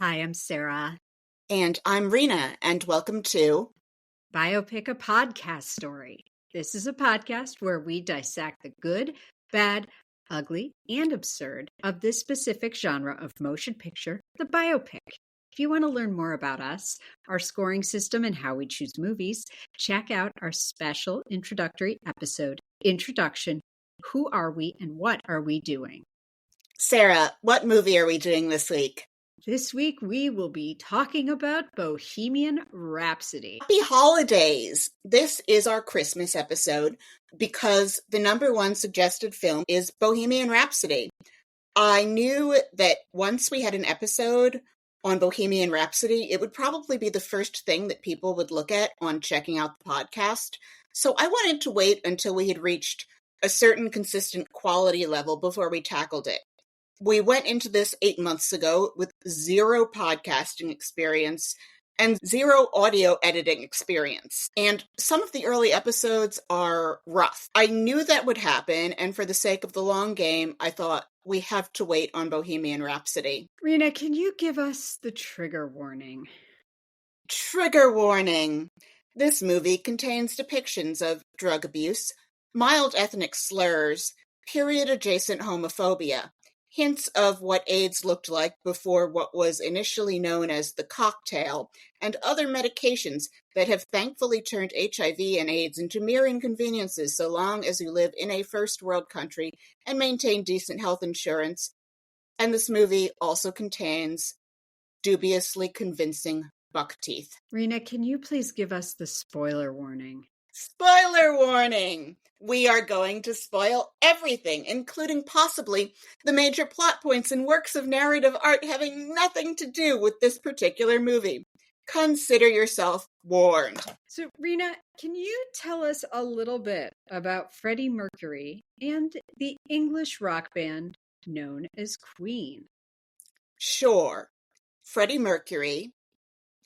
Hi, I'm Sarah. And I'm Rena, and welcome to Biopic a Podcast Story. This is a podcast where we dissect the good, bad, ugly, and absurd of this specific genre of motion picture, the biopic. If you want to learn more about us, our scoring system, and how we choose movies, check out our special introductory episode, Introduction, Who Are We and What Are We Doing? Sarah. What movie are we doing this week? This week we will be talking about Bohemian Rhapsody. Happy holidays! This is our Christmas episode because the number one suggested film is Bohemian Rhapsody. I knew that once we had an episode on Bohemian Rhapsody, it would probably be the first thing that people would look at on checking out the podcast. So I wanted to wait until we had reached a certain consistent quality level before we tackled it. We went into this 8 months ago with zero podcasting experience and zero audio editing experience. And some of the early episodes are rough. I knew that would happen, and for the sake of the long game, I thought we have to wait on Bohemian Rhapsody. Rena, can you give us the trigger warning? Trigger warning! This movie contains depictions of drug abuse, mild ethnic slurs, period-adjacent homophobia, hints of what AIDS looked like before what was initially known as the cocktail, and other medications that have thankfully turned HIV and AIDS into mere inconveniences so long as you live in a first world country and maintain decent health insurance. And this movie also contains dubiously convincing buck teeth. Rena, can you please give us the spoiler warning? Spoiler warning! We are going to spoil everything, including possibly the major plot points in works of narrative art having nothing to do with this particular movie. Consider yourself warned. So, Rena, can you tell us a little bit about Freddie Mercury and the English rock band known as Queen? Sure. Freddie Mercury,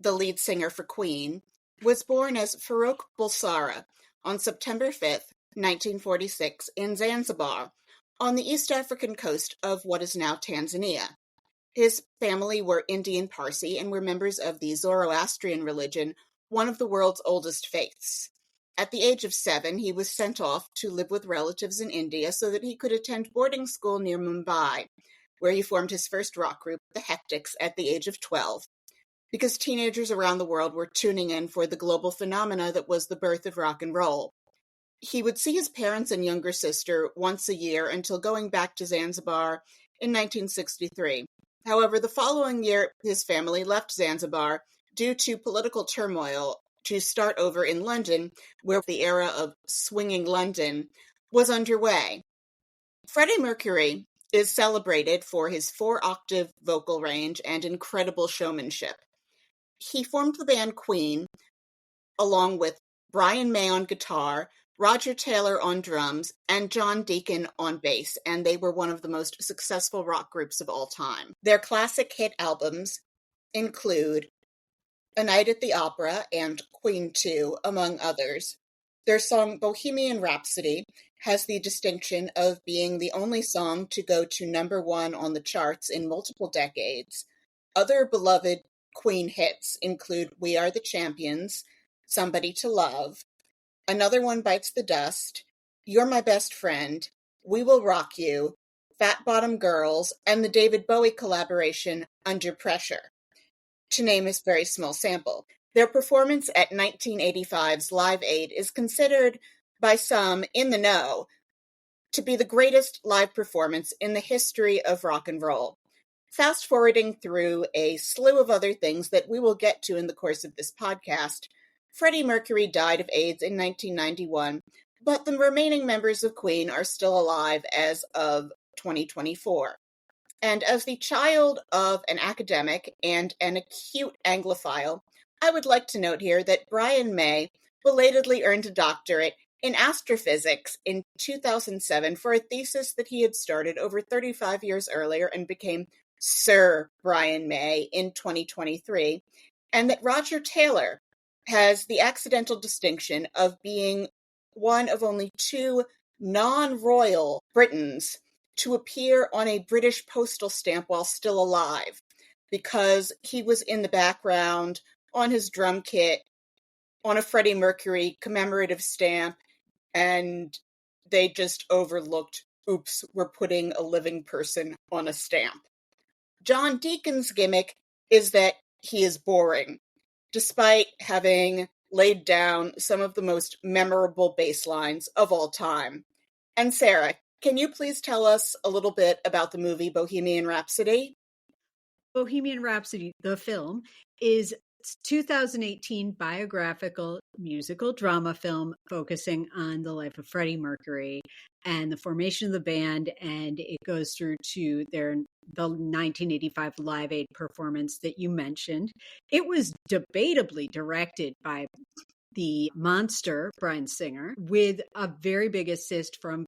the lead singer for Queen, was born as Farrokh Bulsara on September 5th, 1946, in Zanzibar, on the East African coast of what is now Tanzania. His family were Indian Parsi and were members of the Zoroastrian religion, one of the world's oldest faiths. At the age of 7, he was sent off to live with relatives in India so that he could attend boarding school near Mumbai, where he formed his first rock group, the Hectics, at the age of 12. Because teenagers around the world were tuning in for the global phenomena that was the birth of rock and roll. He would see his parents and younger sister once a year until going back to Zanzibar in 1963. However, the following year, his family left Zanzibar due to political turmoil to start over in London, where the era of swinging London was underway. Freddie Mercury is celebrated for his 4-octave vocal range and incredible showmanship. He formed the band Queen, along with Brian May on guitar, Roger Taylor on drums, and John Deacon on bass, and they were one of the most successful rock groups of all time. Their classic hit albums include A Night at the Opera and Queen 2, among others. Their song Bohemian Rhapsody has the distinction of being the only song to go to number 1 on the charts in multiple decades. Other beloved Queen hits include We Are the Champions, Somebody to Love, Another One Bites the Dust, You're My Best Friend, We Will Rock You, Fat Bottom Girls, and the David Bowie collaboration Under Pressure, to name a very small sample. Their performance at 1985's Live Aid is considered by some in the know to be the greatest live performance in the history of rock and roll. Fast-forwarding through a slew of other things that we will get to in the course of this podcast, Freddie Mercury died of AIDS in 1991, but the remaining members of Queen are still alive as of 2024. And as the child of an academic and an acute Anglophile, I would like to note here that Brian May belatedly earned a doctorate in astrophysics in 2007 for a thesis that he had started over 35 years earlier and became Sir Brian May in 2023, and that Roger Taylor has the accidental distinction of being one of only 2 non-royal Britons to appear on a British postal stamp while still alive. because he was in the background on his drum kit on a Freddie Mercury commemorative stamp, and they just overlooked, oops, we're putting a living person on a stamp. John Deacon's gimmick is that he is boring, despite having laid down some of the most memorable bass lines of all time. And Sarah, can you please tell us a little bit about the movie Bohemian Rhapsody? Bohemian Rhapsody, the film, is 2018 biographical musical drama film focusing on the life of Freddie Mercury and the formation of the band, and it goes through to the 1985 Live Aid performance that you mentioned. It was debatably directed by the monster Bryan Singer, with a very big assist from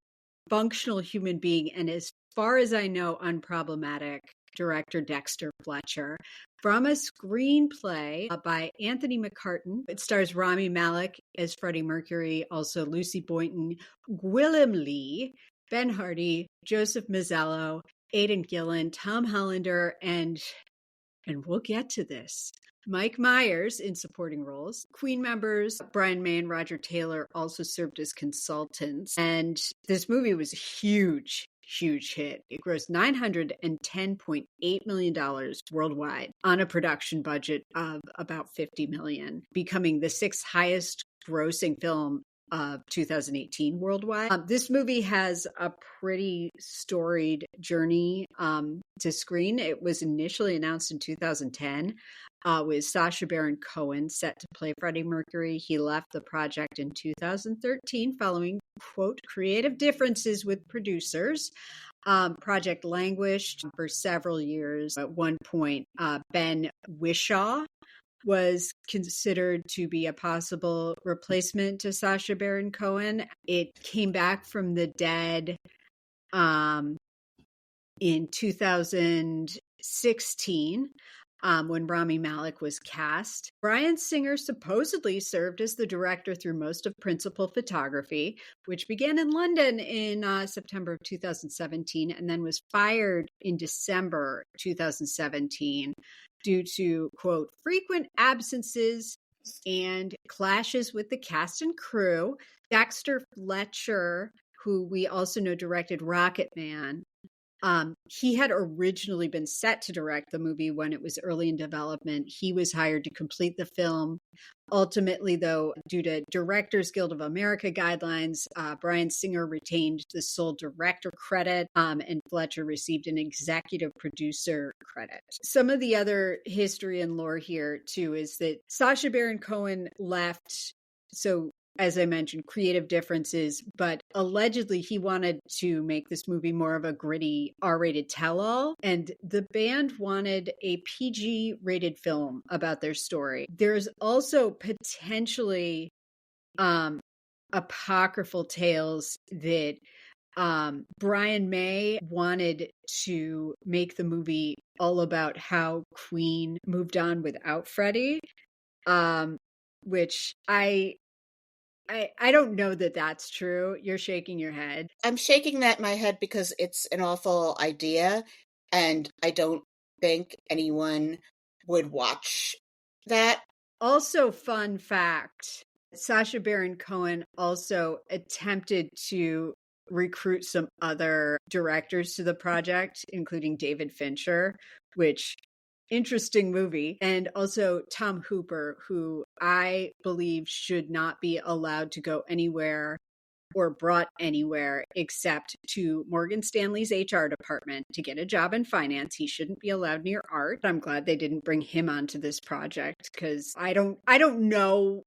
functional human being and, as far as I know, unproblematic director Dexter Fletcher, from a screenplay by Anthony McCartan. It stars Rami Malek as Freddie Mercury, also Lucy Boynton, Gwilym Lee, Ben Hardy, Joseph Mazzello, Aidan Gillen, Tom Hollander, and we'll get to this, Mike Myers in supporting roles. Queen members Brian May and Roger Taylor also served as consultants. And this movie was a huge hit. It grossed $910.8 million worldwide on a production budget of about $50 million, becoming the sixth highest grossing film of 2018 worldwide. This movie has a pretty storied journey to screen. It was initially announced in 2010 with Sacha Baron Cohen set to play Freddie Mercury. He left the project in 2013 following, quote, creative differences with producers. Project languished for several years. At one point, Ben Whishaw was considered to be a possible replacement to Sacha Baron Cohen. It came back from the dead in 2016 when Rami Malek was cast. Bryan Singer supposedly served as the director through most of principal photography, which began in London in September of 2017 and then was fired in December 2017 due to, quote, frequent absences and clashes with the cast and crew. Dexter Fletcher, who we also know directed Rocketman, he had originally been set to direct the movie when it was early in development. He was hired to complete the film. Ultimately, though, due to Directors Guild of America guidelines, Bryan Singer retained the sole director credit, and Fletcher received an executive producer credit. Some of the other history and lore here, too, is that Sacha Baron Cohen left. So, as I mentioned, creative differences, but allegedly he wanted to make this movie more of a gritty R-rated tell-all, and the band wanted a PG-rated film about their story. There's also potentially apocryphal tales that Brian May wanted to make the movie all about how Queen moved on without Freddie, which I don't know that that's true. You're shaking your head. I'm shaking that in my head because it's an awful idea, and I don't think anyone would watch that. Also, fun fact, Sacha Baron Cohen also attempted to recruit some other directors to the project, including David Fincher, which interesting movie. And also Tom Hooper, who I believe should not be allowed to go anywhere or brought anywhere except to Morgan Stanley's HR department to get a job in finance. He shouldn't be allowed near art. I'm glad they didn't bring him onto this project because I don't know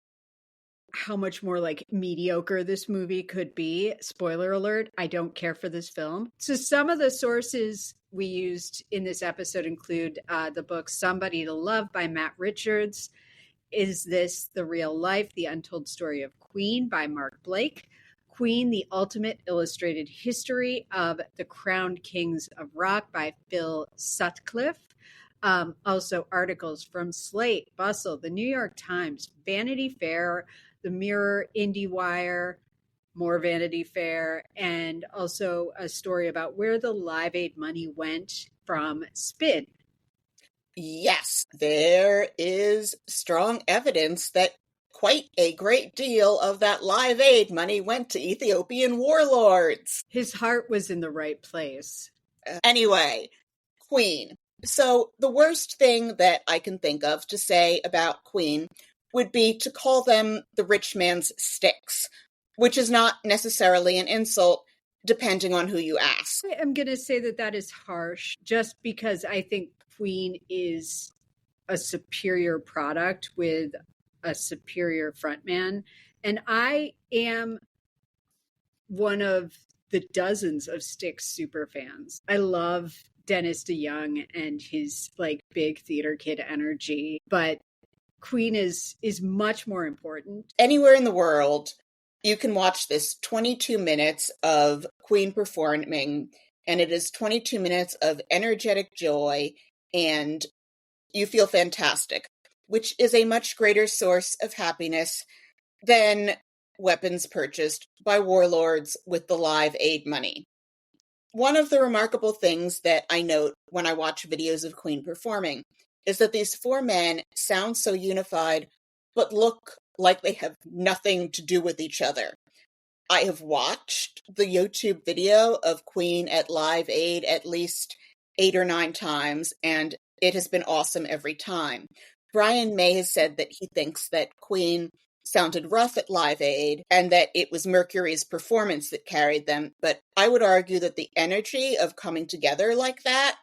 how much more like mediocre this movie could be. Spoiler alert, I don't care for this film. So some of the sources we used in this episode include the book Somebody to Love by Matt Richards, Is This the Real Life? The Untold Story of Queen by Mark Blake, Queen, The Ultimate Illustrated History of the Crowned Kings of Rock by Phil Sutcliffe. Also articles from Slate, Bustle, The New York Times, Vanity Fair, The Mirror, IndieWire, more Vanity Fair, and also a story about where the Live Aid money went from Spin. Yes, there is strong evidence that quite a great deal of that Live Aid money went to Ethiopian warlords. His heart was in the right place. Anyway, Queen. So the worst thing that I can think of to say about Queen would be to call them the rich man's Styx, which is not necessarily an insult, depending on who you ask. I'm going to say that that is harsh, just because I think Queen is a superior product with a superior frontman. And I am one of the dozens of Styx super fans. I love Dennis DeYoung and his like big theater kid energy, but Queen is much more important. Anywhere in the world, you can watch this 22 minutes of Queen performing, and it is 22 minutes of energetic joy, and you feel fantastic, which is a much greater source of happiness than weapons purchased by warlords with the Live Aid money. One of the remarkable things that I note when I watch videos of Queen performing is that these four men sound so unified, but look like they have nothing to do with each other. I have watched the YouTube video of Queen at Live Aid at least 8 or 9 times, and it has been awesome every time. Brian May has said that he thinks that Queen sounded rough at Live Aid and that it was Mercury's performance that carried them, but I would argue that the energy of coming together like that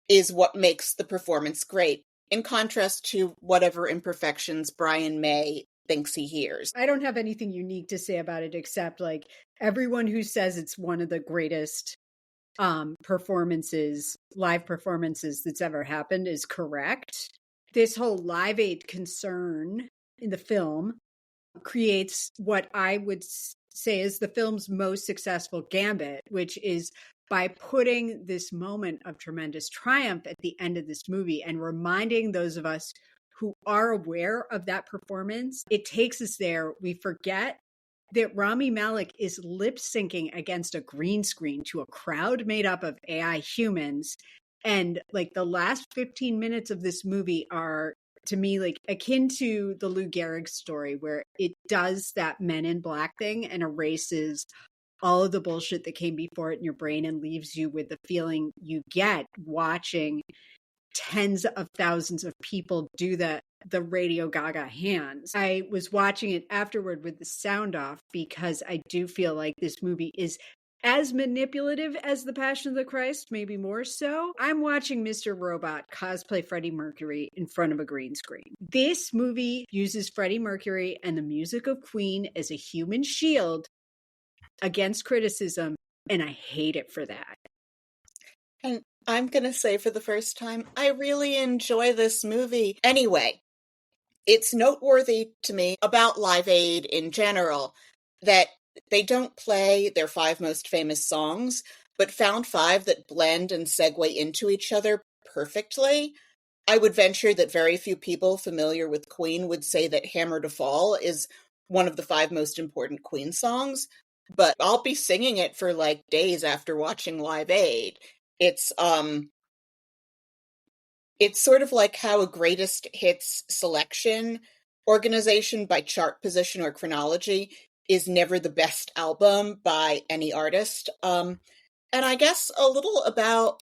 is what makes the performance great, in contrast to whatever imperfections Brian May thinks he hears. I don't have anything unique to say about it except like everyone who says it's one of the greatest performances, live performances that's ever happened is correct. This whole Live Aid concern in the film creates what I would say is the film's most successful gambit, which is by putting this moment of tremendous triumph at the end of this movie and reminding those of us who are aware of that performance, it takes us there. We forget that Rami Malek is lip syncing against a green screen to a crowd made up of AI humans. And like the last 15 minutes of this movie are, to me, like akin to the Lou Gehrig story, where it does that Men in Black thing and erases all of the bullshit that came before it in your brain and leaves you with the feeling you get watching tens of thousands of people do the Radio Gaga hands. I was watching it afterward with the sound off because I do feel like this movie is as manipulative as The Passion of the Christ, maybe more so. I'm watching Mr. Robot cosplay Freddie Mercury in front of a green screen. This movie uses Freddie Mercury and the music of Queen as a human shield against criticism, and I hate it for that. And I'm going to say for the first time, I really enjoy this movie. Anyway, it's noteworthy to me about Live Aid in general that they don't play their 5 most famous songs, but found 5 that blend and segue into each other perfectly. I would venture that very few people familiar with Queen would say that Hammer to Fall is one of the 5 most important Queen songs, but I'll be singing it for like days after watching Live Aid. It's sort of like how a greatest hits selection organization by chart position or chronology is never the best album by any artist. And I guess a little about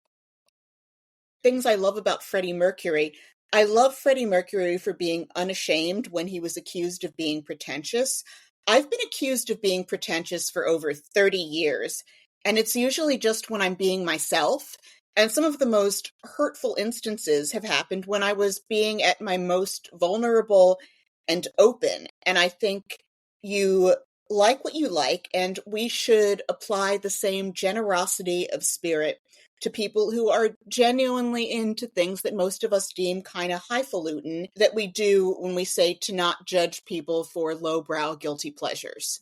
things I love about Freddie Mercury. I love Freddie Mercury for being unashamed when he was accused of being pretentious. I've been accused of being pretentious for over 30 years, and it's usually just when I'm being myself. And some of the most hurtful instances have happened when I was being at my most vulnerable and open. And I think you like what you like, and we should apply the same generosity of spirit to people who are genuinely into things that most of us deem kind of highfalutin that we do when we say to not judge people for lowbrow guilty pleasures.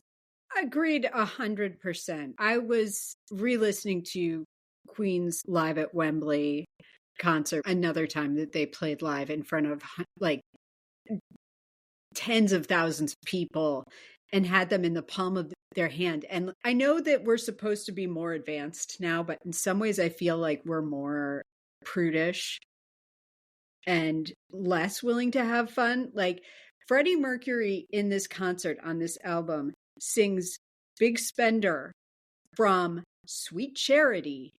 Agreed 100%. I was re-listening to Queen's Live at Wembley concert another time that they played live in front of like tens of thousands of people and had them in the palm of their hand. And I know that we're supposed to be more advanced now, but in some ways I feel like we're more prudish and less willing to have fun. Like Freddie Mercury in this concert on this album sings Big Spender from Sweet Charity,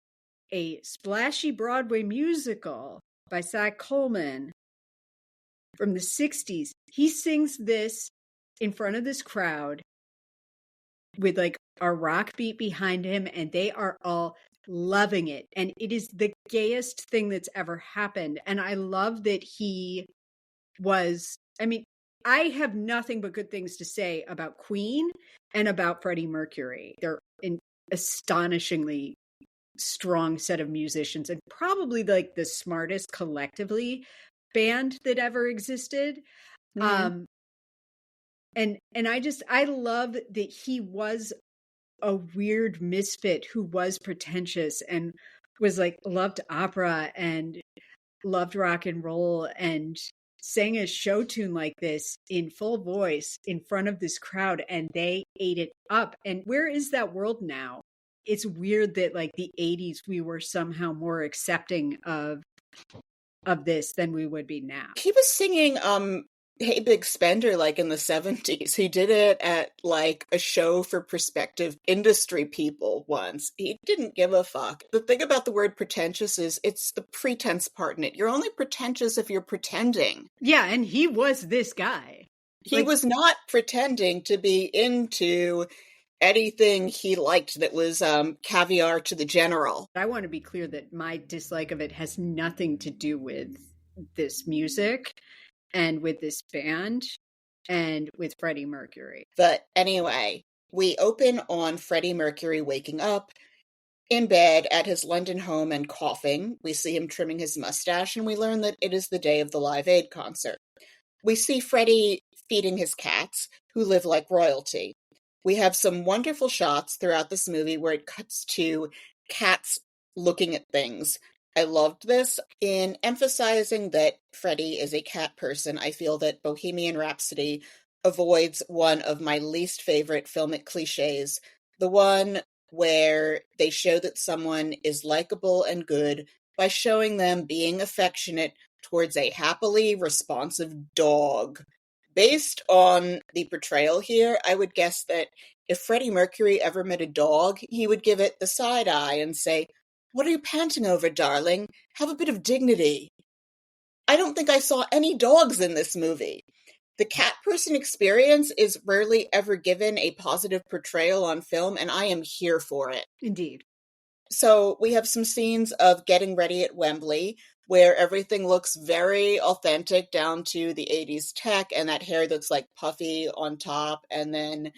a splashy Broadway musical by Cy Coleman from the 60s. He sings this in front of this crowd with like a rock beat behind him, and they are all loving it. And it is the gayest thing that's ever happened. And I love that he was, I mean, I have nothing but good things to say about Queen and about Freddie Mercury. They're an astonishingly strong set of musicians and probably like the smartest collectively band that ever existed. Mm-hmm. And I love that he was a weird misfit who was pretentious and was like loved opera and loved rock and roll and sang a show tune like this in full voice in front of this crowd, and they ate it up. And where is that world now? It's weird that like the 80s we were somehow more accepting of this than we would be now. He was singing Hey Big Spender like in the 70s. He did it at like a show for prospective industry people once. He didn't give a fuck. The thing about the word pretentious is it's the pretense part in it. You're only pretentious if you're pretending. Yeah, and he was this guy. He was not pretending to be into anything he liked that was caviar to the general. I want to be clear that my dislike of it has nothing to do with this music and with this band and with Freddie Mercury. But anyway, we open on Freddie Mercury waking up in bed at his London home and coughing. We see him trimming his mustache, and we learn that it is the day of the Live Aid concert. We see Freddie feeding his cats, who live like royalty. We have some wonderful shots throughout this movie where it cuts to cats looking at things. I loved this. In emphasizing that Freddie is a cat person, I feel that Bohemian Rhapsody avoids one of my least favorite filmic cliches, the one where they show that someone is likable and good by showing them being affectionate towards a happily responsive dog. Based on the portrayal here, I would guess that if Freddie Mercury ever met a dog, he would give it the side eye and say, "What are you panting over, darling? Have a bit of dignity." I don't think I saw any dogs in this movie. The cat person experience is rarely ever given a positive portrayal on film, and I am here for it. Indeed. So we have some scenes of getting ready at Wembley, where everything looks very authentic down to the 80s tech, and that hair that's like puffy on top and then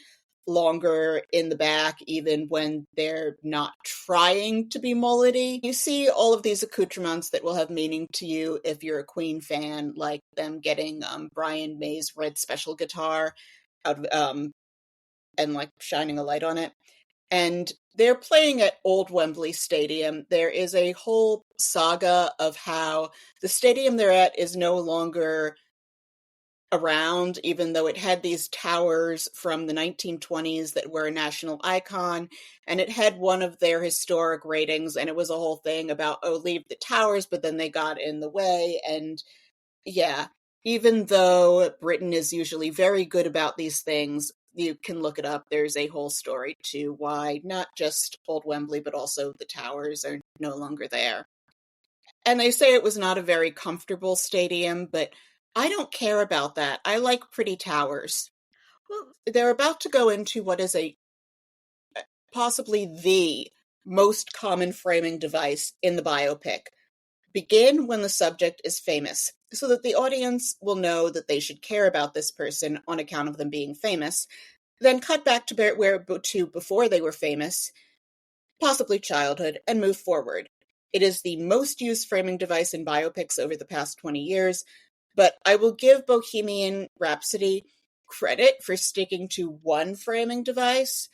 longer in the back, even when they're not trying to be mullety. You see all of these accoutrements that will have meaning to you if you're a Queen fan, like them getting Brian May's red special guitar out of, and like shining a light on it. And they're playing at Old Wembley Stadium. There is a whole saga of how the stadium they're at is no longer around, even though it had these towers from the 1920s that were a national icon, and it had one of their historic ratings, and it was a whole thing about, oh, leave the towers, but then they got in the way. And yeah, even though Britain is usually very good about these things, you can look it up. There's a whole story to why not just Old Wembley, but also the towers are no longer there. And they say it was not a very comfortable stadium, but I don't care about that. I like pretty towers. Well, they're about to go into what is possibly the most common framing device in the biopic. Begin when the subject is famous, so that the audience will know that they should care about this person on account of them being famous. Then cut back to before they were famous, possibly childhood, and move forward. It is the most used framing device in biopics over the past 20 years, but I will give Bohemian Rhapsody credit for sticking to one framing device.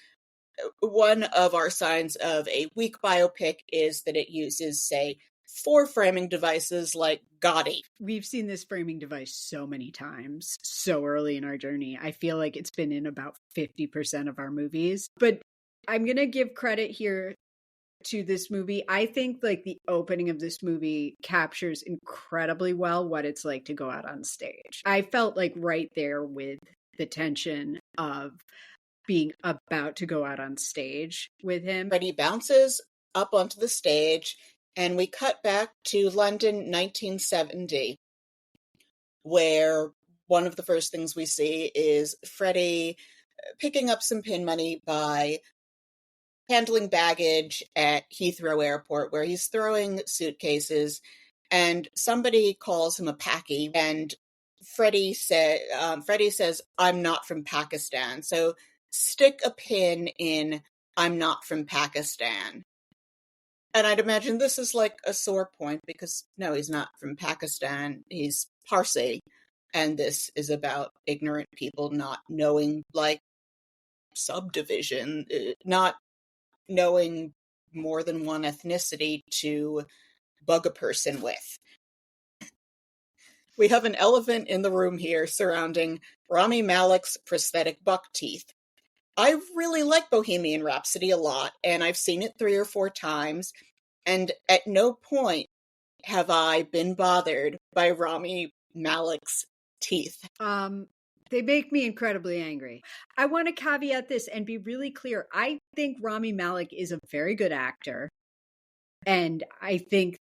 One of our signs of a weak biopic is that it uses, say, 4 framing devices like Gotti. We've seen this framing device so many times, so early in our journey. I feel like it's been in about 50% of our movies. But I'm going to give credit here to this movie. I think like the opening of this movie captures incredibly well what it's like to go out on stage. I felt like right there with the tension of being about to go out on stage with him. Freddie bounces up onto the stage, and we cut back to London 1970, where one of the first things we see is Freddie picking up some pin money by handling baggage at Heathrow Airport, where he's throwing suitcases, and somebody calls him a Paki, and Freddie says, "I'm not from Pakistan." So stick a pin in "I'm not from Pakistan." And I'd imagine this is like a sore point because no, he's not from Pakistan. He's Parsi. And this is about ignorant people not knowing, like, subdivision, not knowing more than one ethnicity to bug a person with. We have an elephant in the room here surrounding Rami Malek's prosthetic buck teeth. I really like Bohemian Rhapsody a lot, and I've seen it 3 or 4 times, and at no point have I been bothered by Rami Malek's teeth. They make me incredibly angry. I want to caveat this and be really clear. I think Rami Malek is a very good actor. And I think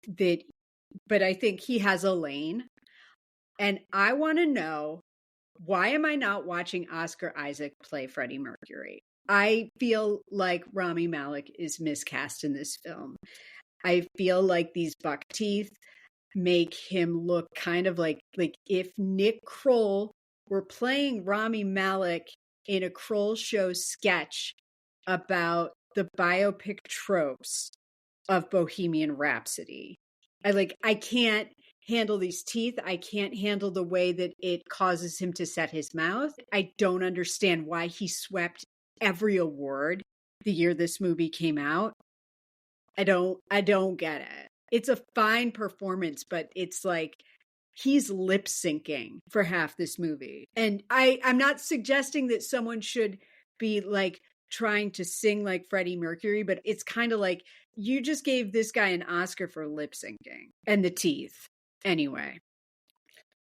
he has a lane. And I want to know, why am I not watching Oscar Isaac play Freddie Mercury? I feel like Rami Malek is miscast in this film. I feel like these buck teeth make him look kind of like if Nick Kroll were playing Rami Malek in a Kroll show sketch about the biopic tropes of Bohemian Rhapsody. I can't handle these teeth. I can't handle the way that it causes him to set his mouth. I don't understand why he swept every award the year this movie came out. I don't get it. It's a fine performance, but it's like he's lip syncing for half this movie. And I'm not suggesting that someone should be like trying to sing like Freddie Mercury, but it's kind of like you just gave this guy an Oscar for lip syncing and the teeth. Anyway.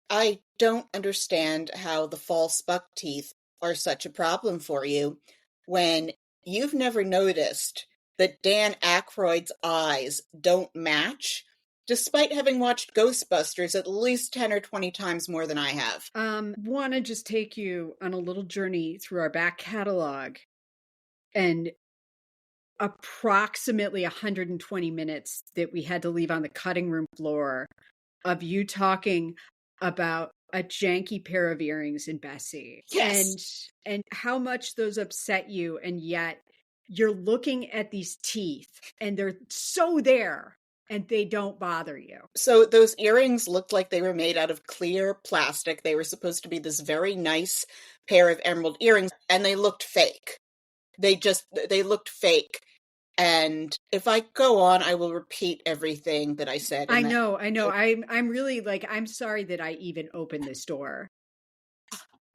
I don't understand how the false buck teeth are such a problem for you when you've never noticed that Dan Aykroyd's eyes don't match, despite having watched Ghostbusters at least 10 or 20 times more than I have. Want to just take you on a little journey through our back catalog and approximately 120 minutes that we had to leave on the cutting room floor of you talking about a janky pair of earrings in Bessie. Yes. And how much those upset you, and yet you're looking at these teeth and they're so there and they don't bother you. So those earrings looked like they were made out of clear plastic. They were supposed to be this very nice pair of emerald earrings, and they looked fake. They looked fake. And if I go on, I will repeat everything that I said. I know. I'm really I'm sorry that I even opened this door.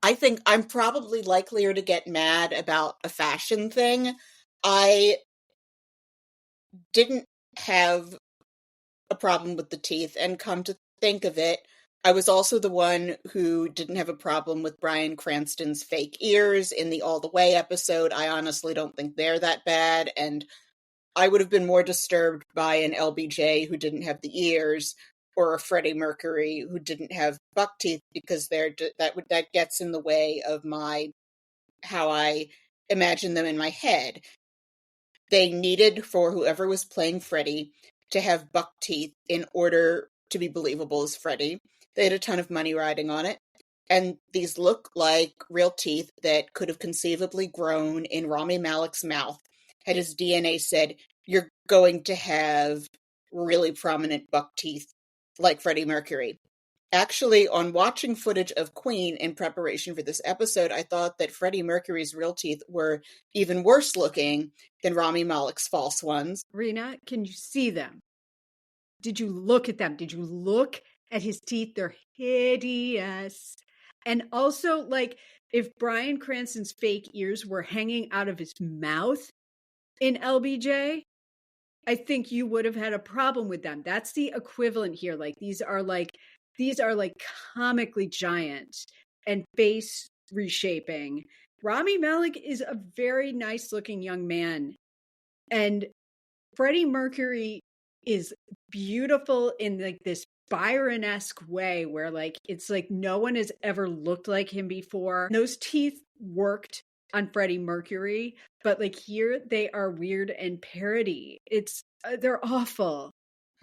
I think I'm probably likelier to get mad about a fashion thing. I didn't have a problem with the teeth, and come to think of it, I was also the one who didn't have a problem with Bryan Cranston's fake ears in the All the Way episode. I honestly don't think they're that bad, and I would have been more disturbed by an LBJ who didn't have the ears, or a Freddie Mercury who didn't have buck teeth, because that gets in the way of how I imagine them in my head. They needed, for whoever was playing Freddie, to have buck teeth in order to be believable as Freddie. They had a ton of money riding on it. And these look like real teeth that could have conceivably grown in Rami Malek's mouth had his DNA said, you're going to have really prominent buck teeth like Freddie Mercury. Actually, on watching footage of Queen in preparation for this episode, I thought that Freddie Mercury's real teeth were even worse looking than Rami Malek's false ones. Rena, can you see them? Did you look at them? Did you look at his teeth? They're hideous. And also, if Bryan Cranston's fake ears were hanging out of his mouth in LBJ, I think you would have had a problem with them. That's the equivalent here. Like these are like comically giant and face reshaping. Rami Malek is a very nice looking young man. And Freddie Mercury is beautiful in like this Byron-esque way where like it's like no one has ever looked like him before. Those teeth worked on Freddie Mercury, but like here they are weird and parody. It's they're awful.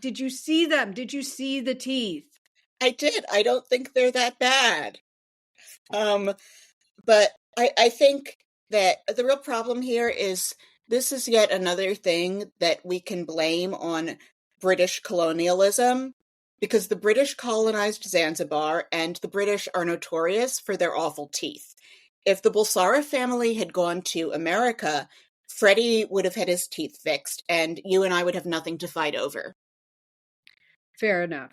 Did you see them? Did you see the teeth? I did. I don't think they're that bad. But I think that the real problem here is this is yet another thing that we can blame on British colonialism, because the British colonized Zanzibar and the British are notorious for their awful teeth. If the Bulsara family had gone to America, Freddie would have had his teeth fixed and you and I would have nothing to fight over. Fair enough.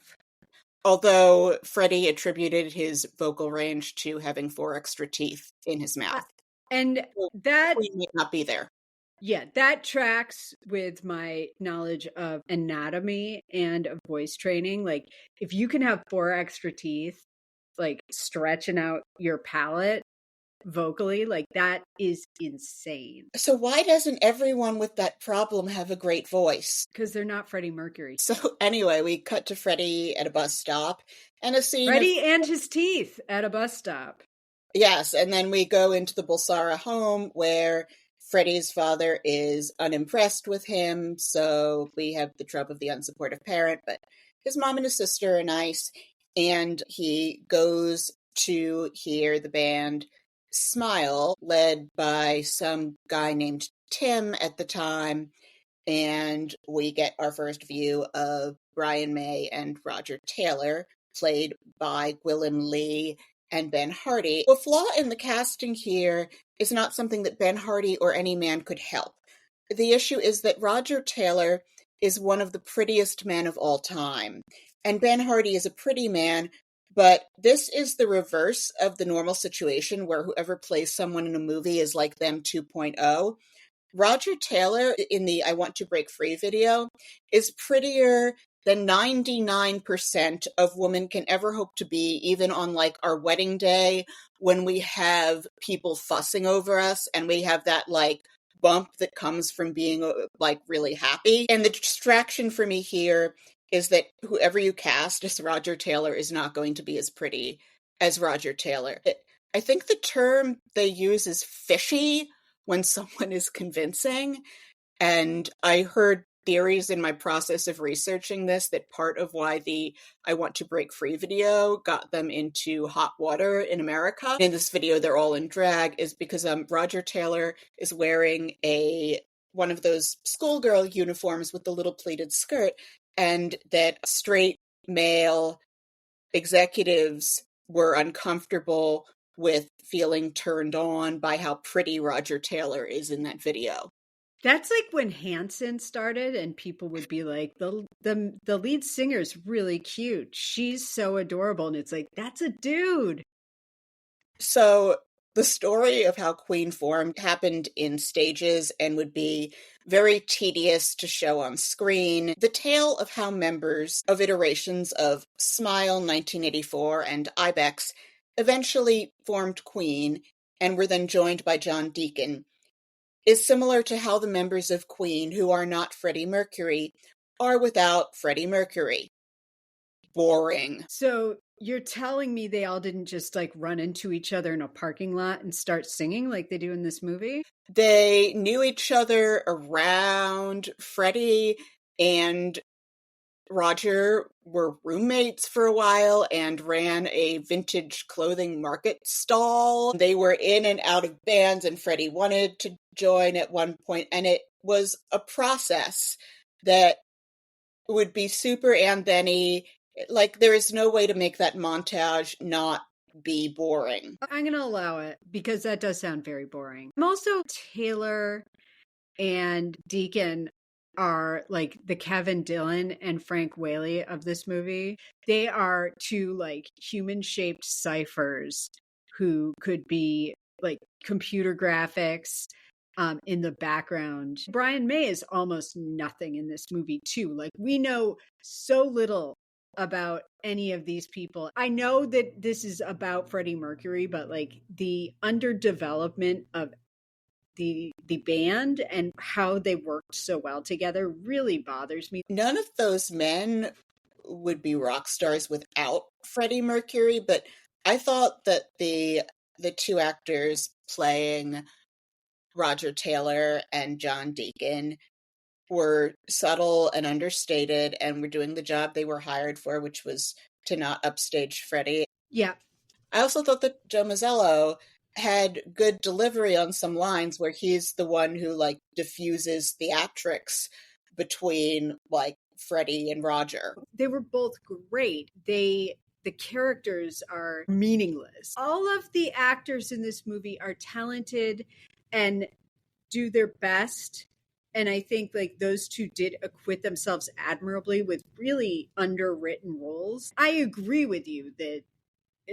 Although Freddie attributed his vocal range to having 4 extra teeth in his mouth. And So that Queen may not be there. Yeah, that tracks with my knowledge of anatomy and of voice training. Like, if you can have 4 extra teeth, like stretching out your palate vocally, like that is insane. So why doesn't everyone with that problem have a great voice? Because they're not Freddie Mercury. So anyway, we cut to Freddie at a bus stop and a scene Freddie and his teeth at a bus stop. Yes, and then we go into the Bulsara home where Freddie's father is unimpressed with him, so we have the trope of the unsupportive parent, but his mom and his sister are nice, and he goes to hear the band Smile, led by some guy named Tim at the time, and we get our first view of Brian May and Roger Taylor, played by Gwilym Lee and Ben Hardy. The flaw in the casting here is not something that Ben Hardy or any man could help. The issue is that Roger Taylor is one of the prettiest men of all time, and Ben Hardy is a pretty man, but this is the reverse of the normal situation where whoever plays someone in a movie is like them 2.0. Roger Taylor in the I Want to Break Free video is prettier than 99% of women can ever hope to be, even on like our wedding day when we have people fussing over us and we have that like bump that comes from being like really happy. And the distraction for me here is that whoever you cast as Roger Taylor is not going to be as pretty as Roger Taylor. I think the term they use is fishy when someone is convincing. And I heard theories in my process of researching this that part of why the I Want to Break Free video got them into hot water in America. In this video, they're all in drag is because Roger Taylor is wearing one of those schoolgirl uniforms with the little pleated skirt, and that straight male executives were uncomfortable with feeling turned on by how pretty Roger Taylor is in that video. That's like when Hanson started and people would be like, the lead singer's really cute. She's so adorable. And it's like, that's a dude. So the story of how Queen formed happened in stages and would be very tedious to show on screen. The tale of how members of iterations of Smile 1984 and Ibex eventually formed Queen and were then joined by John Deacon is similar to how the members of Queen who are not Freddie Mercury are without Freddie Mercury. Boring. So you're telling me they all didn't just like run into each other in a parking lot and start singing like they do in this movie? They knew each other around. Freddie and Roger were roommates for a while and ran a vintage clothing market stall. They were in and out of bands, and Freddie wanted to join at one point, and it was a process that would be super and then-y. Like, there is no way to make that montage not be boring. I'm going to allow it because that does sound very boring. I'm also Taylor and Deacon are like the Kevin Dillon and Frank Whaley of this movie. They are two like human-shaped ciphers who could be like computer graphics. in the background. Brian May is almost nothing in this movie too. Like, we know so little about any of these people. I know that this is about Freddie Mercury, but like the underdevelopment of the band and how they worked so well together really bothers me. None of those men would be rock stars without Freddie Mercury, but I thought that the two actors playing Roger Taylor and John Deacon were subtle and understated and were doing the job they were hired for, which was to not upstage Freddie. Yeah. I also thought that Joe Mazzello had good delivery on some lines where he's the one who like diffuses theatrics between like Freddie and Roger. They were both great. The characters are meaningless. All of the actors in this movie are talented and do their best. And I think like those two did acquit themselves admirably with really underwritten roles. I agree with you that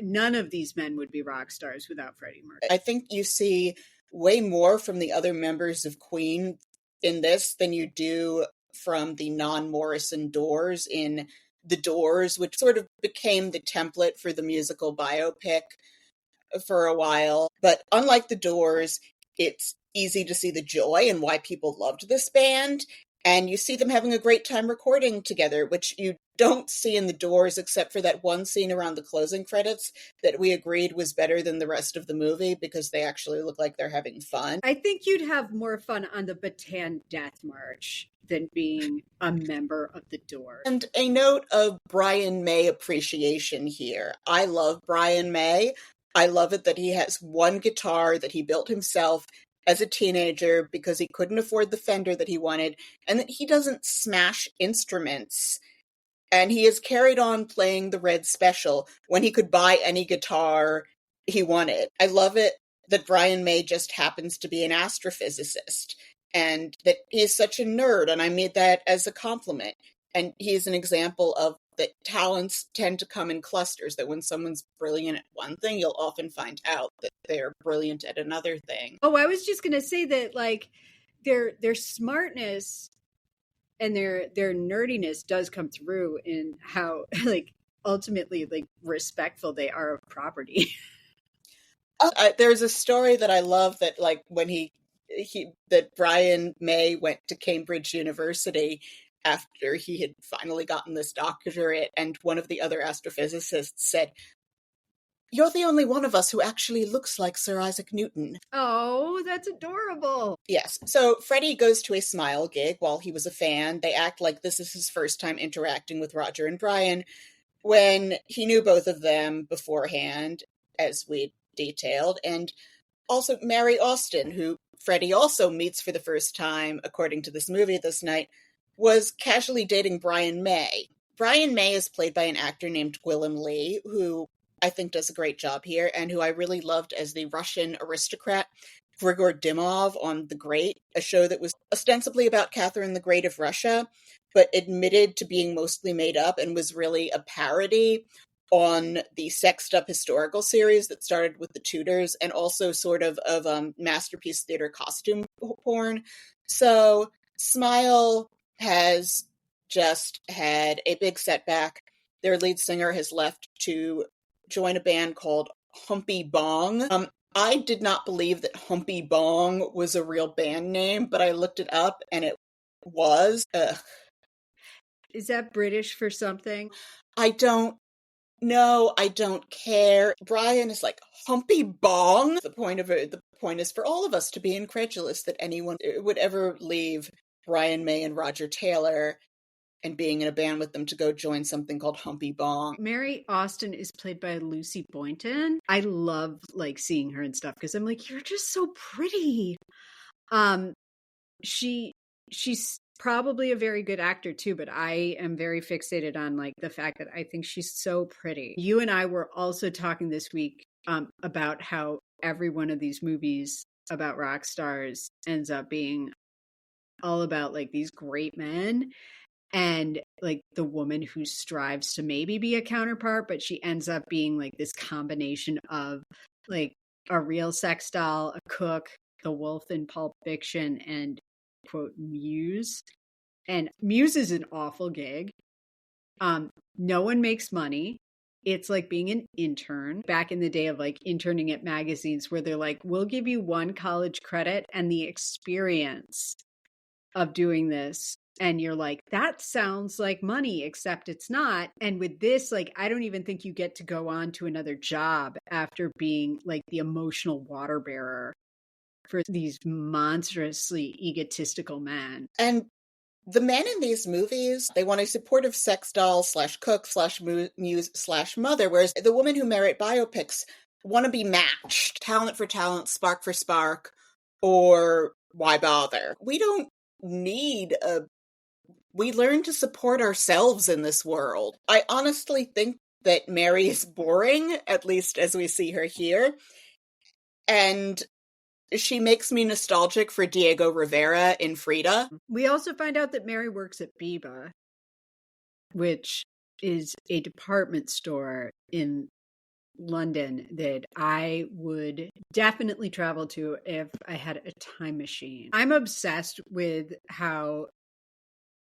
none of these men would be rock stars without Freddie Mercury. I think you see way more from the other members of Queen in this than you do from the non-Morrison Doors in The Doors, which sort of became the template for the musical biopic for a while. But unlike The Doors, it's easy to see the joy and why people loved this band. And you see them having a great time recording together, which you don't see in The Doors, except for that one scene around the closing credits that we agreed was better than the rest of the movie because they actually look like they're having fun. I think you'd have more fun on the Bataan Death March than being a member of The Doors. And a note of Brian May appreciation here. I love Brian May. I love it that he has one guitar that he built himself as a teenager because he couldn't afford the Fender that he wanted, and that he doesn't smash instruments. And he has carried on playing the Red Special when he could buy any guitar he wanted. I love it that Brian May just happens to be an astrophysicist and that he is such a nerd, and I made that as a compliment. And he's an example of that talents tend to come in clusters, that when someone's brilliant at one thing, you'll often find out that they're brilliant at another thing. Oh, I was just going to say that like their smartness and their nerdiness does come through in how like ultimately like respectful they are of property. There's a story that I love that like when that Brian May went to Cambridge University after he had finally gotten this doctorate, and one of the other astrophysicists said, "You're the only one of us who actually looks like Sir Isaac Newton." Oh, that's adorable. Yes. So Freddie goes to a Smile gig while he was a fan. They act like this is his first time interacting with Roger and Brian, when he knew both of them beforehand, as we detailed. And also Mary Austin, who Freddie also meets for the first time, according to this movie this night, was casually dating Brian May. Brian May is played by an actor named Gwilym Lee, who I think does a great job here, and who I really loved as the Russian aristocrat Grigor Dimov on The Great, a show that was ostensibly about Catherine the Great of Russia, but admitted to being mostly made up and was really a parody on the sexed up historical series that started with the Tudors, and also sort of masterpiece theater costume porn. So Smile has just had a big setback. Their lead singer has left to join a band called Humpy Bong. I did not believe that Humpy Bong was a real band name, but I looked it up and it was. Is that British for something? I don't know. I don't care. Brian is like, Humpy Bong? The point is for all of us to be incredulous that anyone would ever leave Brian May and Roger Taylor and being in a band with them to go join something called Humpy Bong. Mary Austin is played by Lucy Boynton. I love like seeing her and stuff because I'm like, you're just so pretty. She's probably a very good actor too, but I am very fixated on like the fact that I think she's so pretty. You and I were also talking this week about how every one of these movies about rock stars ends up being all about like these great men. And like the woman who strives to maybe be a counterpart, but she ends up being like this combination of like a real sex doll, a cook, the wolf in Pulp Fiction and, quote, Muse. And Muse is an awful gig. No one makes money. It's like being an intern back in the day of like interning at magazines where they're like, we'll give you 1 college credit and the experience of doing this. And you're like, that sounds like money, except it's not. And with this, like, I don't even think you get to go on to another job after being like the emotional water bearer for these monstrously egotistical men. And the men in these movies, they want a supportive sex doll / cook / muse / mother, whereas the women who narrate biopics want to be matched. Talent for talent, spark for spark, or why bother? We don't need we learn to support ourselves in this world. I honestly think that Mary is boring, at least as we see her here. And she makes me nostalgic for Diego Rivera in Frida. We also find out that Mary works at Biba, which is a department store in London that I would definitely travel to if I had a time machine. I'm obsessed with how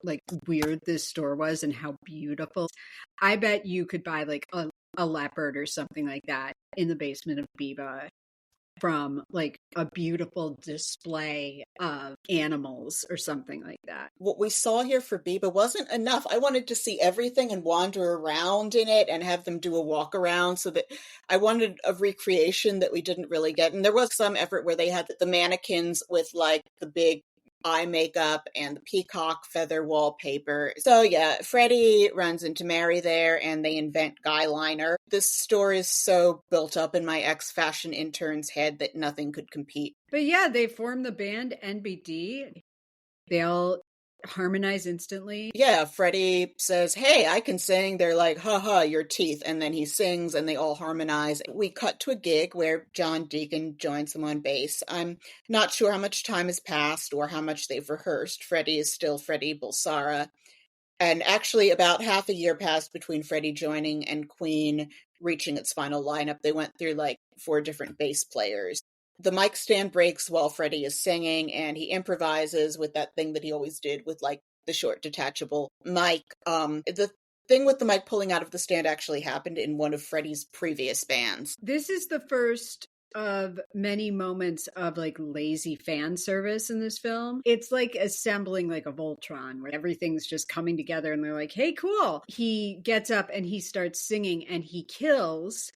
like weird this store was and how beautiful. I bet you could buy like a leopard or something like that in the basement of Biba from like a beautiful display of animals or something like that. What we saw here for Biba wasn't enough. I wanted to see everything and wander around in it and have them do a walk around, so that I wanted a recreation that we didn't really get. And there was some effort where they had the mannequins with like the big eye makeup and the peacock feather wallpaper. So yeah, Freddie runs into Mary there and they invent guy liner. This store is so built up in my ex-fashion intern's head that nothing could compete. But yeah, they form the band NBD. They all harmonize instantly. Yeah, Freddie says, hey, I can sing. They're like, haha, your teeth. And then he sings and they all harmonize. We cut to a gig where John Deacon joins them on bass. I'm not sure how much time has passed or how much they've rehearsed. Freddie is still Freddie Bulsara. And actually about half a year passed between Freddie joining and Queen reaching its final lineup. They went through like 4 different bass players. The mic stand breaks while Freddie is singing, and he improvises with that thing that he always did with, like, the short detachable mic. The thing with the mic pulling out of the stand actually happened in one of Freddie's previous bands. This is the first of many moments of, like, lazy fan service in this film. It's like assembling, like, a Voltron, where everything's just coming together, and they're like, hey, cool! He gets up and he starts singing, and he kills.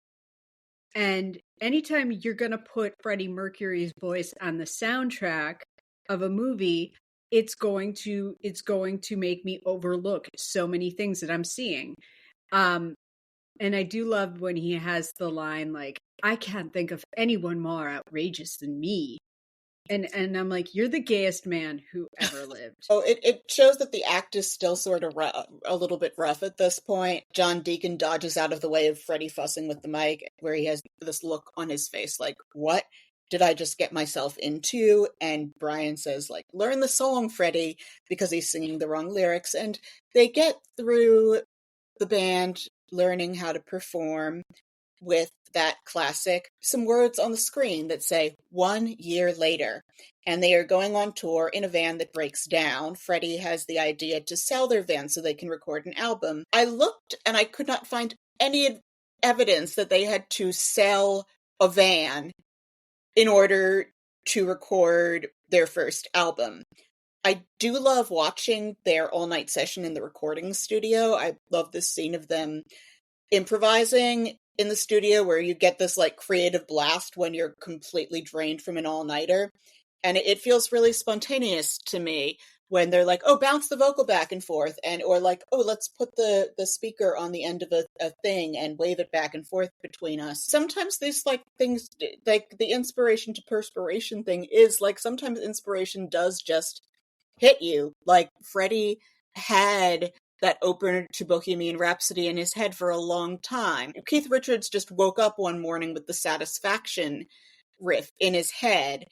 And anytime you're going to put Freddie Mercury's voice on the soundtrack of a movie, it's going to make me overlook so many things that I'm seeing. And I do love when he has the line like, I can't think of anyone more outrageous than me. And I'm like, you're the gayest man who ever lived. It shows that the act is still sort of a little bit rough at this point. John Deacon dodges out of the way of Freddie fussing with the mic, where he has this look on his face like, what did I just get myself into? And Brian says, like, learn the song, Freddie, because he's singing the wrong lyrics. And they get through the band learning how to perform with that classic, some words on the screen that say 1 year later. And they are going on tour in a van that breaks down. Freddie has the idea to sell their van so they can record an album. I looked and I could not find any evidence that they had to sell a van in order to record their first album. I do love watching their all-night session in the recording studio. I love this scene of them improvising in the studio where you get this like creative blast when you're completely drained from an all-nighter. And it feels really spontaneous to me when they're like, oh, bounce the vocal back and forth, or like, oh, let's put the speaker on the end of a thing and wave it back and forth between us. Sometimes these like things, like the inspiration to perspiration thing is like, sometimes inspiration does just hit you. Like Freddie had that opener to Bohemian Rhapsody in his head for a long time. Keith Richards just woke up one morning with the Satisfaction riff in his head.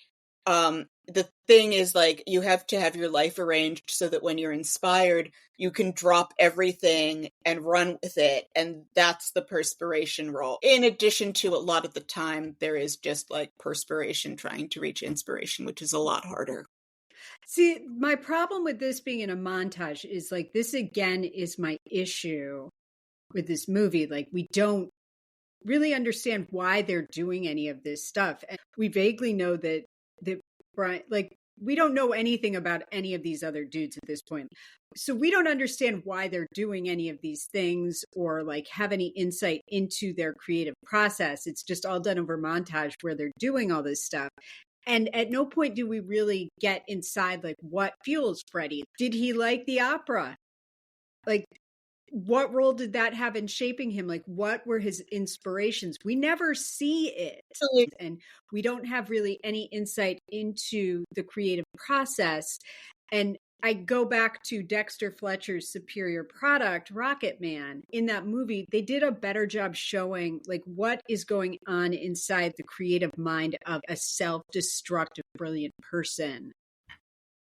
the thing is, like, you have to have your life arranged so that when you're inspired, you can drop everything and run with it. And that's the perspiration role. In addition to, a lot of the time, there is just like perspiration trying to reach inspiration, which is a lot harder. See, my problem with this being in a montage is like, this again is my issue with this movie. Like, we don't really understand why they're doing any of this stuff. And we vaguely know that Brian, like, we don't know anything about any of these other dudes at this point. So we don't understand why they're doing any of these things or like have any insight into their creative process. It's just all done over montage where they're doing all this stuff. And at no point do we really get inside like what fuels Freddie. Did he like the opera? Like, what role did that have in shaping him? Like, what were his inspirations? We never see it. And we don't have really any insight into the creative process. And I go back to Dexter Fletcher's superior product, Rocket Man. In that movie, they did a better job showing like what is going on inside the creative mind of a self-destructive, brilliant person,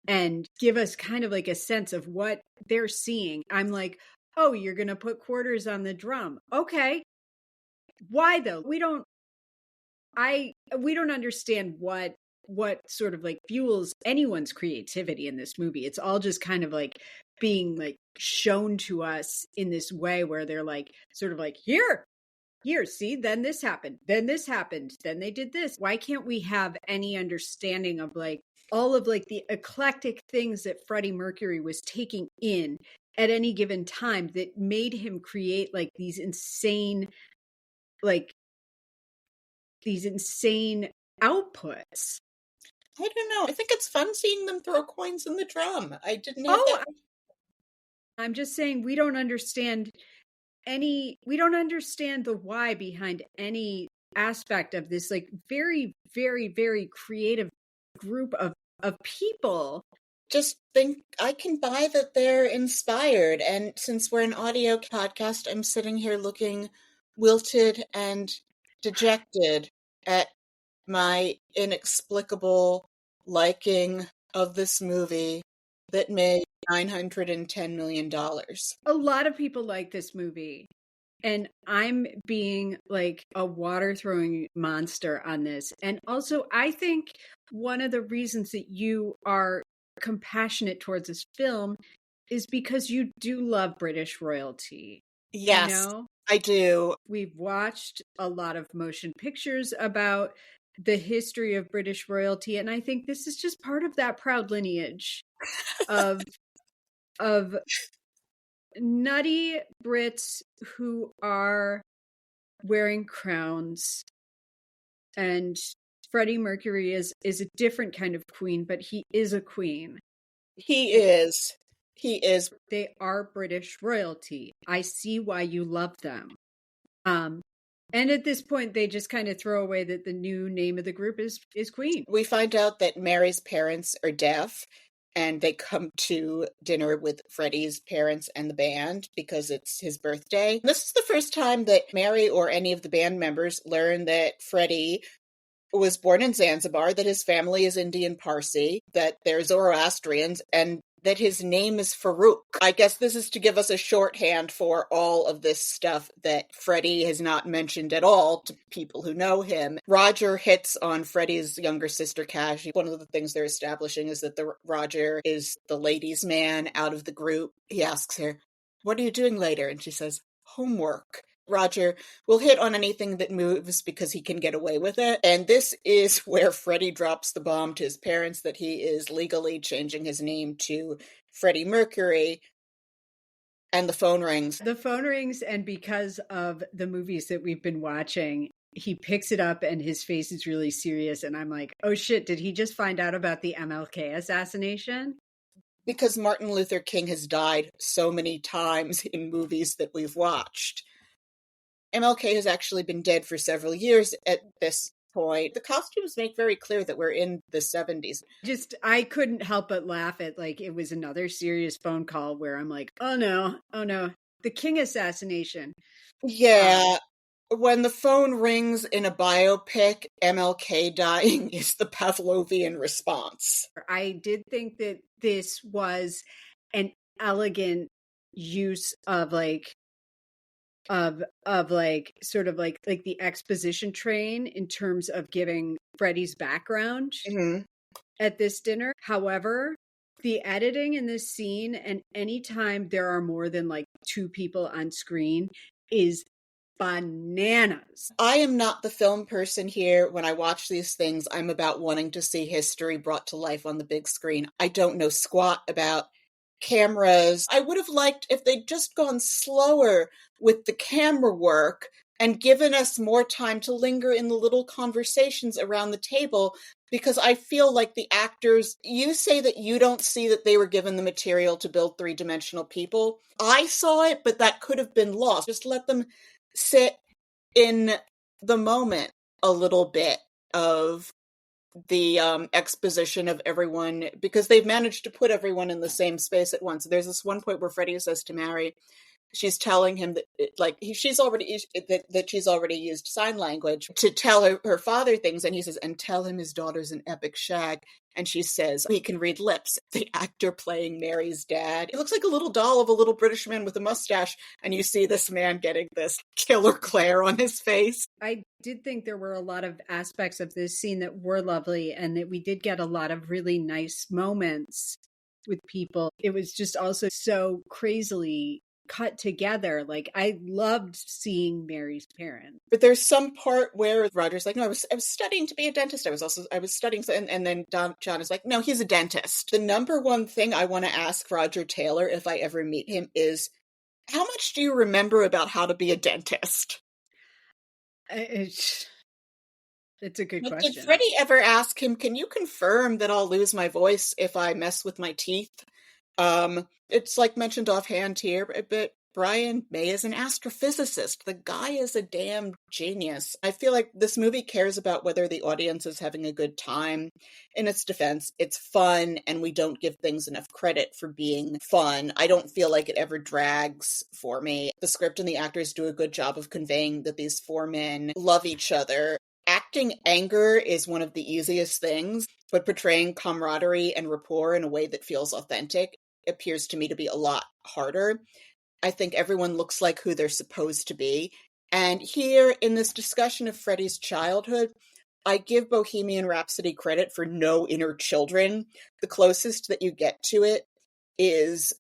and give us kind of like a sense of what they're seeing. I'm like, oh, you're going to put quarters on the drum. Okay. Why though? We don't understand what sort of like fuels anyone's creativity in this movie. It's all just kind of like being like shown to us in this way where they're like sort of like, here, see, then this happened, then they did this. Why can't we have any understanding of like all of like the eclectic things that Freddie Mercury was taking in at any given time that made him create like these insane outputs? I don't know. I think it's fun seeing them throw coins in the drum. I didn't have that. I'm just saying we don't understand the why behind any aspect of this like very, very, very creative group of people. Just think, I can buy that they're inspired. And since we're an audio podcast, I'm sitting here looking wilted and dejected at my inexplicable liking of this movie that made $910 million. A lot of people like this movie. And I'm being like a water throwing monster on this. And also, I think one of the reasons that you are compassionate towards this film is because you do love British royalty. Yes, you know? I do. We've watched a lot of motion pictures about the history of British royalty, and I think this is just part of that proud lineage of nutty Brits who are wearing crowns. And Freddie Mercury is a different kind of queen, but he is a queen. He is. They are British royalty. I see why you love them. And at this point, they just kind of throw away that the new name of the group is Queen. We find out that Mary's parents are deaf, and they come to dinner with Freddie's parents and the band because it's his birthday. This is the first time that Mary or any of the band members learn that Freddie was born in Zanzibar, that his family is Indian Parsi, that they're Zoroastrians, and that his name is Farouk. I guess this is to give us a shorthand for all of this stuff that Freddie has not mentioned at all to people who know him. Roger hits on Freddie's younger sister, Cash. One of the things they're establishing is that Roger is the ladies' man out of the group. He asks her, "What are you doing later?" And she says, "Homework." Roger will hit on anything that moves because he can get away with it. And this is where Freddie drops the bomb to his parents that he is legally changing his name to Freddie Mercury. And the phone rings. And because of the movies that we've been watching, he picks it up and his face is really serious. And I'm like, oh shit, did he just find out about the MLK assassination? Because Martin Luther King has died so many times in movies that we've watched. MLK has actually been dead for several years at this point. The costumes make very clear that we're in the 70s. I couldn't help but laugh at, like, it was another serious phone call where I'm like, oh no, the King assassination. Yeah. when the phone rings in a biopic, MLK dying is the Pavlovian response. I did think that this was an elegant use of sort of like the exposition train in terms of giving Freddie's background at this dinner. However, the editing in this scene, and anytime there are more than like two people on screen, is bananas. I am not the film person here. When I watch these things, I'm about wanting to see history brought to life on the big screen. I don't know squat about cameras. I would have liked if they'd just gone slower with the camera work and given us more time to linger in the little conversations around the table, because I feel like the actors, you say that you don't see that they were given the material to build three-dimensional people. I saw it, but that could have been lost. Just let them sit in the moment a little bit of the exposition of everyone, because they've managed to put everyone in the same space at once. There's this one point where Freddie says to Mary, she's telling him that she's already used sign language to tell her father things, and he says, and tell him his daughter's an epic shag. And she says, he can read lips. The actor playing Mary's dad, it looks like a little doll of a little British man with a mustache, and you see this man getting this killer glare on his face. I did think there were a lot of aspects of this scene that were lovely, and that we did get a lot of really nice moments with people. It was just also so crazily cut together. Like, I loved seeing Mary's parents. But there's some part where Roger's like, no, I was studying to be a dentist. I was studying, and then John is like, no, he's a dentist. The number one thing I want to ask Roger Taylor if I ever meet him is, how much do you remember about how to be a dentist? It's a good Like, question. did Freddie ever ask him, can you confirm that I'll lose my voice if I mess with my teeth? It's like mentioned offhand here, but Brian May is an astrophysicist. The guy is a damn genius. I feel like this movie cares about whether the audience is having a good time. In its defense, it's fun, and we don't give things enough credit for being fun. I don't feel like it ever drags for me. The script and the actors do a good job of conveying that these four men love each other. Acting anger is one of the easiest things, but portraying camaraderie and rapport in a way that feels authentic appears to me to be a lot harder. I think everyone looks like who they're supposed to be. And here, in this discussion of Freddie's childhood, I give Bohemian Rhapsody credit for no inner children. The closest that you get to it is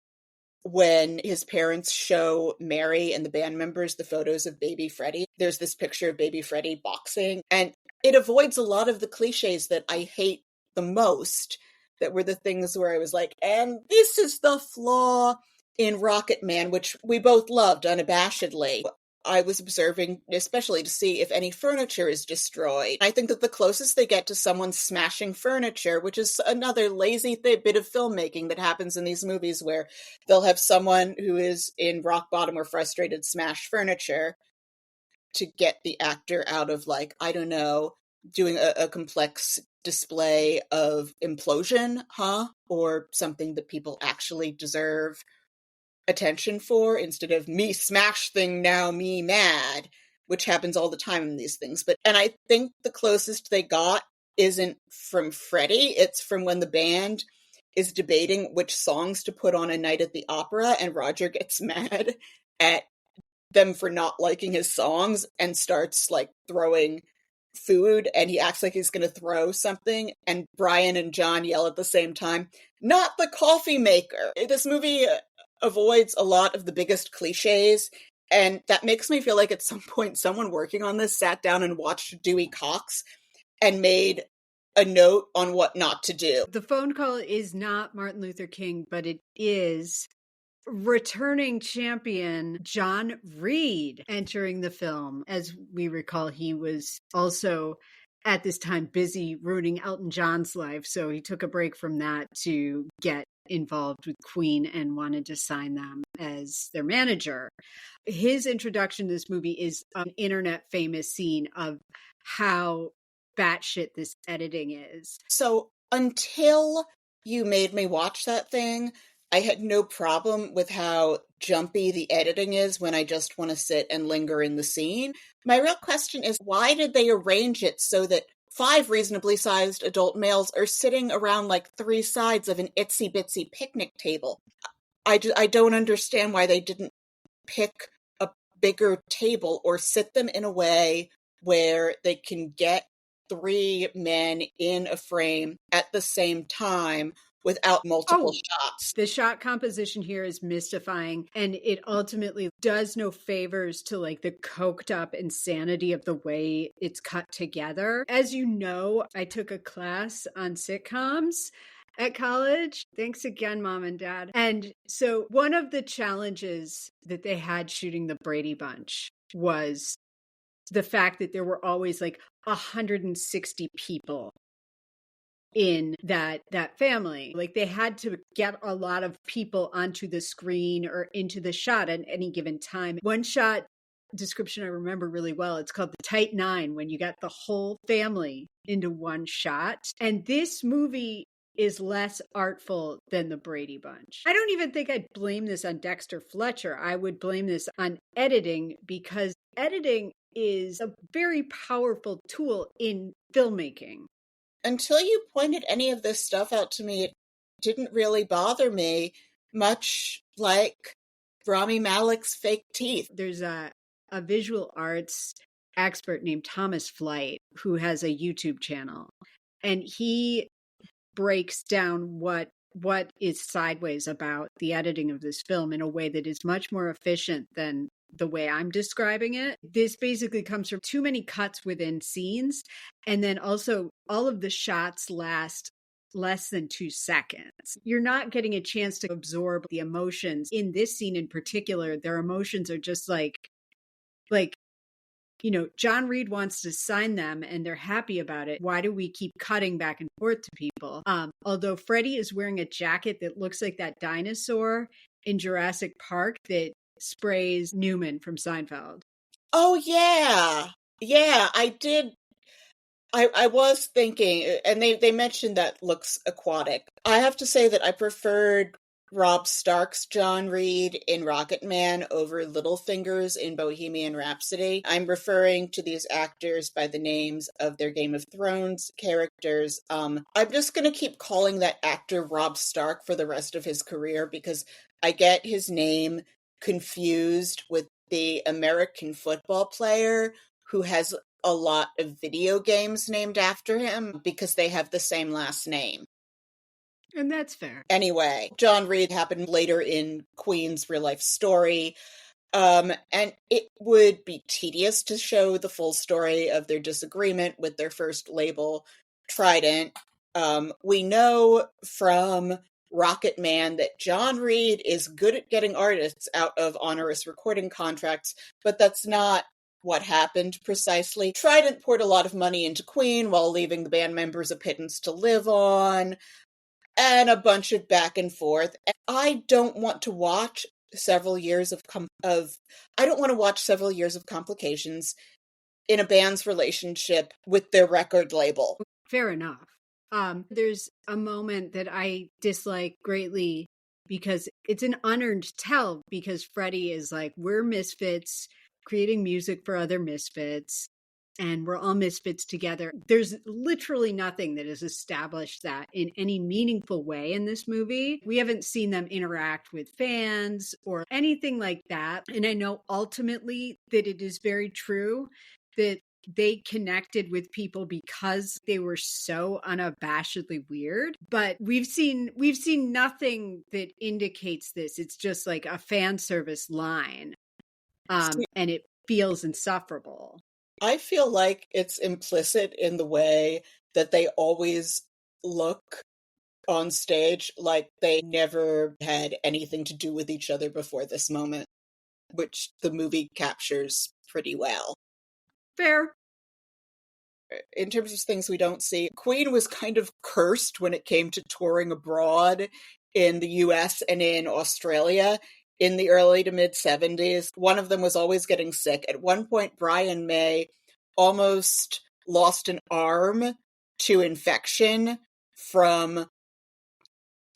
when his parents show Mary and the band members the photos of baby Freddie. There's this picture of baby Freddie boxing, and it avoids a lot of the cliches that I hate the most, that were the things where I was like, and this is the flaw in Rocket Man, which we both loved unabashedly. I was observing, especially to see if any furniture is destroyed. I think that the closest they get to someone smashing furniture, which is another lazy bit of filmmaking that happens in these movies, where they'll have someone who is in rock bottom or frustrated smash furniture to get the actor out of, like, I don't know, doing a complex display of implosion, or something that people actually deserve attention for, instead of me smash thing now, me mad, which happens all the time in these things. And I think the closest they got isn't from Freddie, it's from when the band is debating which songs to put on A Night at the Opera, and Roger gets mad at them for not liking his songs and starts like throwing food, and he acts like he's going to throw something, and Brian and John yell at the same time, not the coffee maker. This movie avoids a lot of the biggest cliches, and that makes me feel like at some point someone working on this sat down and watched Dewey Cox and made a note on what not to do. The phone call is not Martin Luther King, but it is returning champion John Reed entering the film. As we recall, he was also at this time busy ruining Elton John's life, so he took a break from that to get involved with Queen and wanted to sign them as their manager. His introduction to this movie is an internet famous scene of how batshit this editing is. So until you made me watch that thing, I had no problem with how jumpy the editing is when I just want to sit and linger in the scene. My real question is, why did they arrange it so that 5 reasonably sized adult males are sitting around like 3 sides of an itsy bitsy picnic table? I don't understand why they didn't pick a bigger table or sit them in a way where they can get 3 men in a frame at the same time without multiple shots. The shot composition here is mystifying, and it ultimately does no favors to like the coked up insanity of the way it's cut together. As you know, I took a class on sitcoms at college. Thanks again, Mom and Dad. And so one of the challenges that they had shooting the Brady Bunch was the fact that there were always like 160 people in that family. Like they had to get a lot of people onto the screen or into the shot at any given time. One shot description I remember really well, it's called the tight 9, when you got the whole family into one shot. And this movie is less artful than the Brady Bunch. I don't even think I'd blame this on Dexter Fletcher. I would blame this on editing, because editing is a very powerful tool in filmmaking. Until you pointed any of this stuff out to me, it didn't really bother me, much like Rami Malek's fake teeth. There's a visual arts expert named Thomas Flight who has a YouTube channel, and he breaks down what is sideways about the editing of this film in a way that is much more efficient than the way I'm describing it. This basically comes from too many cuts within scenes, and then also all of the shots last less than 2 seconds. You're not getting a chance to absorb the emotions in this scene in particular. Their emotions are just like you know, John Reed wants to sign them and they're happy about it. Why do we keep cutting back and forth to people? Although Freddie is wearing a jacket that looks like that dinosaur in Jurassic Park that sprays Newman from Seinfeld. Oh, yeah. Yeah, I did. I was thinking, and they mentioned that looks aquatic. I have to say that I preferred Rob Stark's John Reed in Rocket Man over Littlefinger's in Bohemian Rhapsody. I'm referring to these actors by the names of their Game of Thrones characters. I'm just going to keep calling that actor Rob Stark for the rest of his career, because I get his name confused with the American football player who has a lot of video games named after him because they have the same last name. And that's fair. Anyway, John Reed happened later in Queen's real life story. And it would be tedious to show the full story of their disagreement with their first label, Trident. We know from Rocket Man that John Reed is good at getting artists out of onerous recording contracts, but that's not what happened precisely. Trident poured a lot of money into Queen while leaving the band members a pittance to live on, and a bunch of back and forth. I don't want to watch several years of complications in a band's relationship with their record label. Fair enough. There's a moment that I dislike greatly because it's an unearned tell, because Freddie is like, we're misfits creating music for other misfits, and we're all misfits together. There's literally nothing that has established that in any meaningful way in this movie. We haven't seen them interact with fans or anything like that. And I know ultimately that it is very true that they connected with people because they were so unabashedly weird. But we've seen nothing that indicates this. It's just like a fan service line. And it feels insufferable. I feel like it's implicit in the way that they always look on stage like they never had anything to do with each other before this moment, which the movie captures pretty well. Fair. In terms of things we don't see, Queen was kind of cursed when it came to touring abroad in the US and in Australia in the early to mid 70s. One of them was always getting sick. At one point, Brian May almost lost an arm to infection from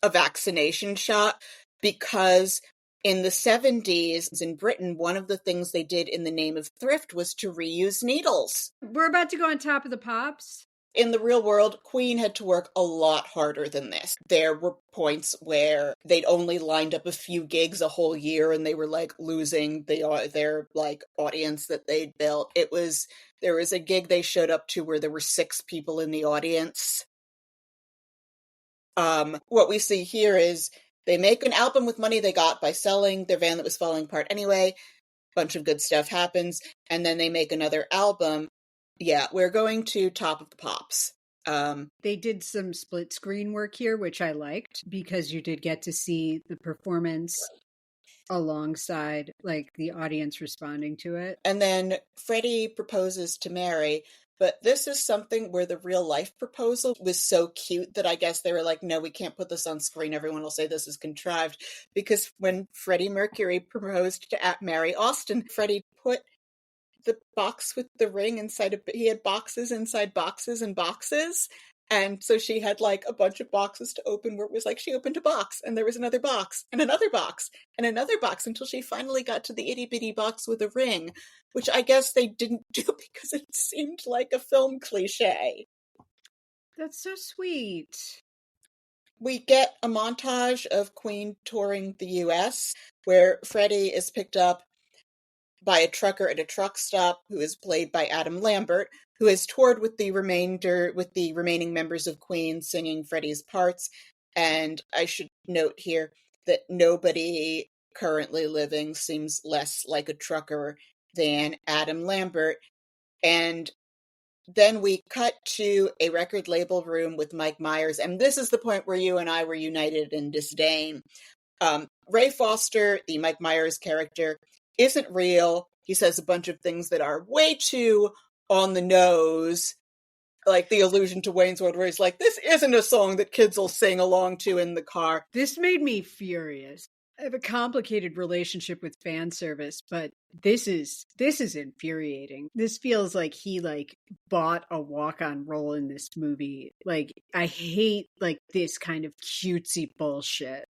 a vaccination shot. because in the 70s in Britain, one of the things they did in the name of thrift was to reuse needles. We're about to go on Top of the Pops. In the real world, Queen had to work a lot harder than this. There were points where they'd only lined up a few gigs a whole year and they were like losing their like audience that they'd built. There was a gig they showed up to where there were 6 people in the audience. What we see here is they make an album with money they got by selling their van that was falling apart anyway. Bunch of good stuff happens, and then they make another album. Yeah, we're going to Top of the Pops. They did some split screen work here, which I liked, because you did get to see the performance alongside like the audience responding to it. And then Freddie proposes to Mary, but this is something where the real life proposal was so cute that I guess they were like, no, we can't put this on screen. Everyone will say this is contrived. Because when Freddie Mercury proposed to Mary Austin, Freddie put the box with the ring inside he had boxes inside boxes and boxes. And so she had like a bunch of boxes to open where it was like she opened a box and there was another box and another box and another box until she finally got to the itty bitty box with a ring, which I guess they didn't do because it seemed like a film cliche. That's so sweet. We get a montage of Queen touring the US where Freddie is picked up by a trucker at a truck stop who is played by Adam Lambert, who has toured with the remaining members of Queen singing Freddie's parts. And I should note here that nobody currently living seems less like a trucker than Adam Lambert. And then we cut to a record label room with Mike Myers, and this is the point where you and I were united in disdain. Ray Foster, the Mike Myers character, isn't real. He says a bunch of things that are way too on the nose, like the allusion to Wayne's World, where he's like, this isn't a song that kids will sing along to in the car. This made me furious. I have a complicated relationship with fan service, but this is infuriating. This feels like he like bought a walk-on role in this movie. Like, I hate like this kind of cutesy bullshit.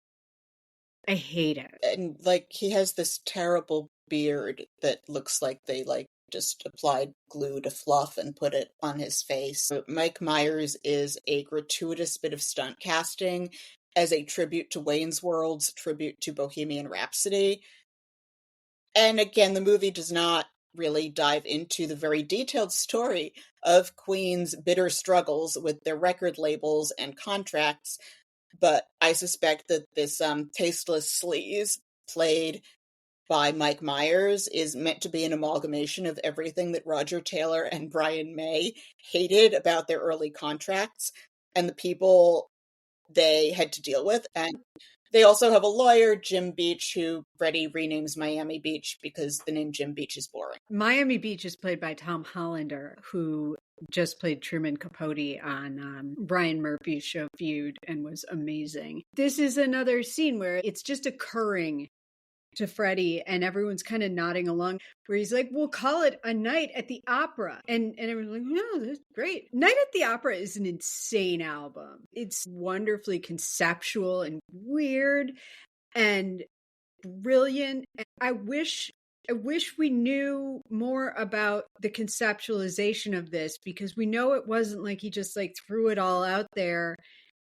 I hate it. And like he has this terrible beard that looks like they like just applied glue to fluff and put it on his face. Mike Myers is a gratuitous bit of stunt casting as a tribute to Wayne's World's tribute to Bohemian Rhapsody. And again, the movie does not really dive into the very detailed story of Queen's bitter struggles with their record labels and contracts. But I suspect that this tasteless sleaze played by Mike Myers is meant to be an amalgamation of everything that Roger Taylor and Brian May hated about their early contracts and the people they had to deal with. And they also have a lawyer, Jim Beach, who Freddie renames Miami Beach because the name Jim Beach is boring. Miami Beach is played by Tom Hollander, who just played Truman Capote on Brian Murphy's show Feud and was amazing. This is another scene where it's just occurring to Freddie and everyone's kind of nodding along, where he's like, we'll call it A Night at the Opera. And everyone's like, no, that's great. Night at the Opera is an insane album. It's wonderfully conceptual and weird and brilliant. I wish we knew more about the conceptualization of this, because we know it wasn't like he just like threw it all out there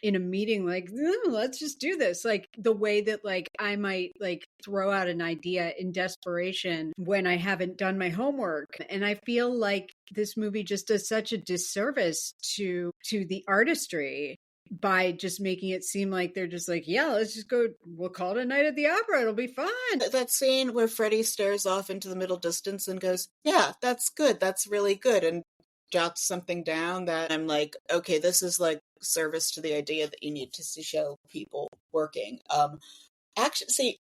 in a meeting like, let's just do this. Like the way that like I might like throw out an idea in desperation when I haven't done my homework. And I feel like this movie just does such a disservice to the artistry by just making it seem like they're just like, yeah, let's just go, we'll call it A Night at the Opera, it'll be fun. That scene where Freddie stares off into the middle distance and goes, yeah, that's good, that's really good, and jots something down that I'm like, okay, this is like service to the idea that you need to show people working. Actually, see,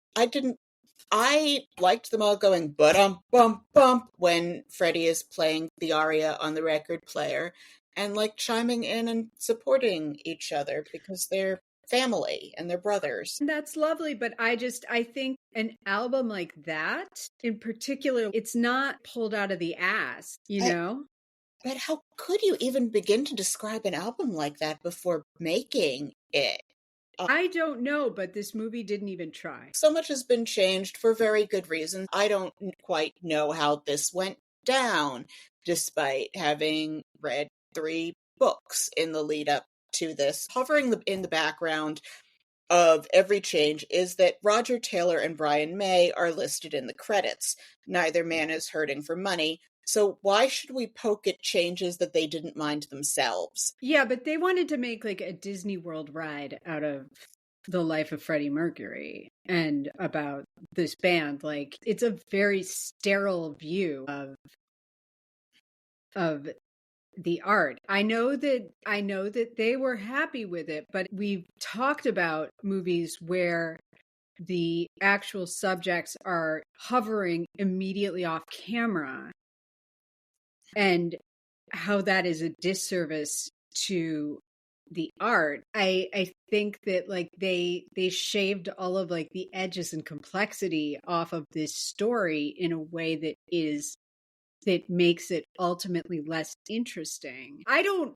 I liked them all going bump when Freddie is playing the aria on the record player and like chiming in and supporting each other because they're family and they're brothers. That's lovely, but I think an album like that in particular, it's not pulled out of the ass, you know? But how could you even begin to describe an album like that before making it? I don't know, but this movie didn't even try. So much has been changed for very good reasons. I don't quite know how this went down, despite having read 3 books in the lead up to this. Hovering in the background of every change is that Roger Taylor and Brian May are listed in the credits. Neither man is hurting for money, so why should we poke at changes that they didn't mind themselves? Yeah, but they wanted to make like a Disney World ride out of the life of Freddie Mercury and about this band. Like, it's a very sterile view of the art. I know that they were happy with it, but we've talked about movies where the actual subjects are hovering immediately off camera and how that is a disservice to the art. I think that like they shaved all of like the edges and complexity off of this story in a way that makes it ultimately less interesting. I don't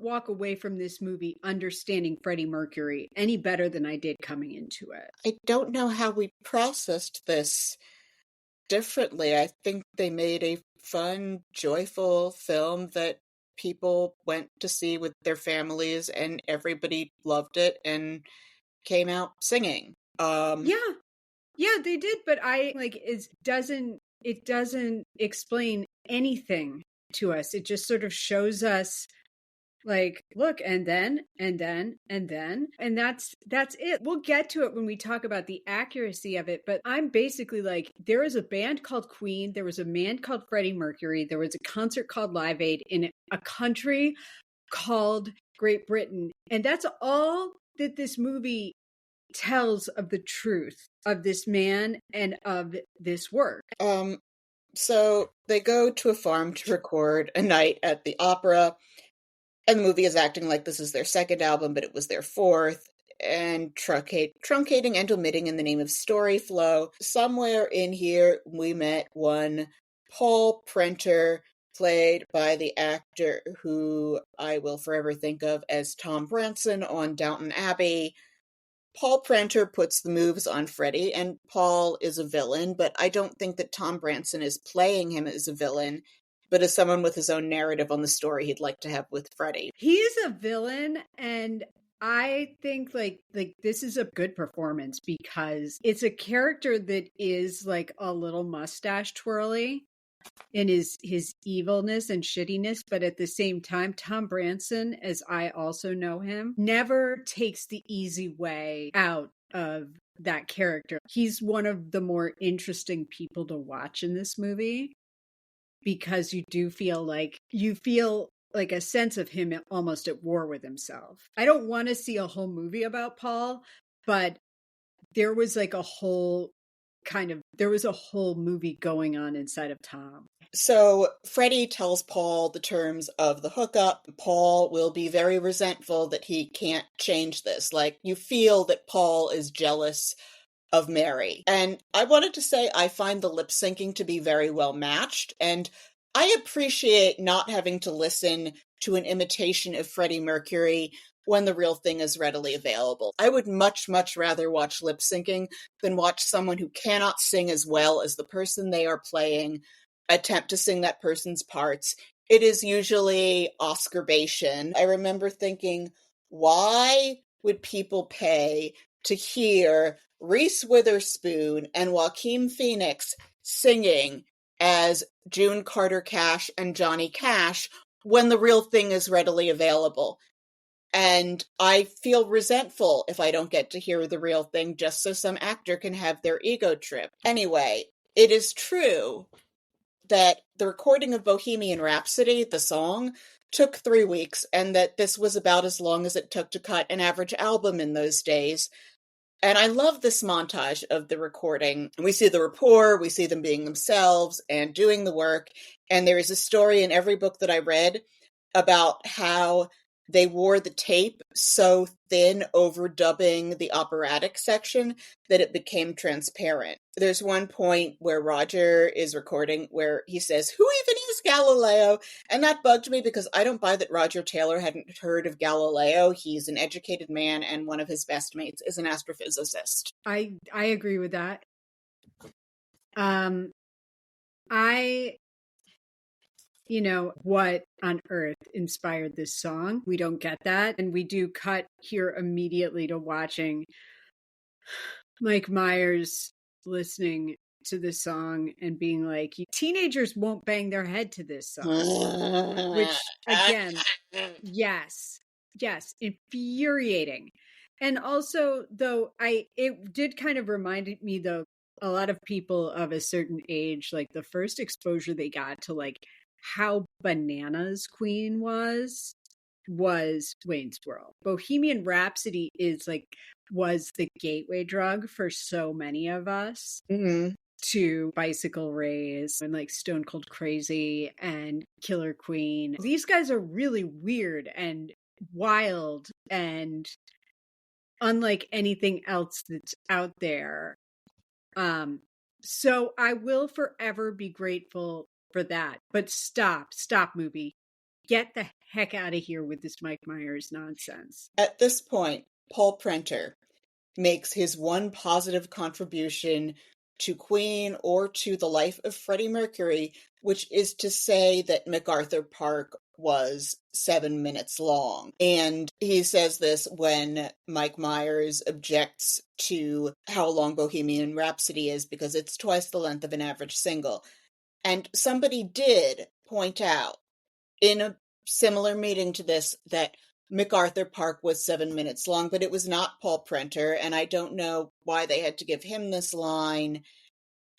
walk away from this movie understanding Freddie Mercury any better than I did coming into it. I don't know how we processed this differently. I think they made a fun, joyful film that people went to see with their families and everybody loved it and came out singing. Yeah, they did, but I like it doesn't explain anything to us. It just sort of shows us like, look, and then and that's it. We'll get to it when we talk about the accuracy of it, but I'm basically like, there is a band called Queen, there was a man called Freddie Mercury, there was a concert called Live Aid in a country called Great Britain, and that's all that this movie tells of the truth of this man and of this work. So they go to a farm to record A Night at the Opera, and the movie is acting like this is their second album, but it was their fourth, and truncating and omitting in the name of story flow. Somewhere in here, we met one Paul Prenter, played by the actor who I will forever think of as Tom Branson on Downton Abbey. Paul Prenter puts the moves on Freddie, and Paul is a villain, but I don't think that Tom Branson is playing him as a villain, but as someone with his own narrative on the story he'd like to have with Freddie. He's a villain, and I think like this is a good performance because it's a character that is like a little mustache twirly in his evilness and shittiness, but at the same time, Tom Branson, as I also know him, never takes the easy way out of that character. He's one of the more interesting people to watch in this movie because you feel like a sense of him almost at war with himself. I don't want to see a whole movie about Paul, but there was like a whole movie going on inside of Tom. So Freddie tells Paul the terms of the hookup. Paul will be very resentful that he can't change this. Like, you feel that Paul is jealous of Mary. And I wanted to say I find the lip syncing to be very well matched, and I appreciate not having to listen to an imitation of Freddie Mercury when the real thing is readily available. I would much, much rather watch lip syncing than watch someone who cannot sing as well as the person they are playing attempt to sing that person's parts. It is usually Oscar-bation. I remember thinking, why would people pay to hear Reese Witherspoon and Joaquin Phoenix singing as June Carter Cash and Johnny Cash when the real thing is readily available? And I feel resentful if I don't get to hear the real thing just so some actor can have their ego trip. Anyway, it is true that the recording of Bohemian Rhapsody, the song, took 3 weeks, and that this was about as long as it took to cut an average album in those days. And I love this montage of the recording. We see the rapport, we see them being themselves and doing the work, and there is a story in every book that I read about how they wore the tape so thin overdubbing the operatic section that it became transparent. There's one point where Roger is recording where he says, "Who even is was Galileo, and that bugged me because I don't buy that Roger Taylor hadn't heard of Galileo. He's an educated man, and one of his best mates is an astrophysicist. I agree with that. What on earth inspired this song? We don't get that. And we do cut here immediately to watching Mike Myers listening to this song and being like, teenagers won't bang their head to this song. Which, again, yes, infuriating. And also, though, it did kind of remind me, though, a lot of people of a certain age, like the first exposure they got to like how bananas Queen was Wayne's World. Bohemian Rhapsody was the gateway drug for so many of us. Mm-hmm. To Bicycle Race and like Stone Cold Crazy and Killer Queen. These guys are really weird and wild and unlike anything else that's out there. So I will forever be grateful for that. But stop movie. Get the heck out of here with this Mike Myers nonsense. At this point, Paul Prenter makes his one positive contribution to Queen or to the life of Freddie Mercury, which is to say that MacArthur Park was 7 minutes long. And he says this when Mike Myers objects to how long Bohemian Rhapsody is because it's twice the length of an average single. And somebody did point out in a similar meeting to this that MacArthur Park was 7 minutes long, but it was not Paul Prenter, and I don't know why they had to give him this line.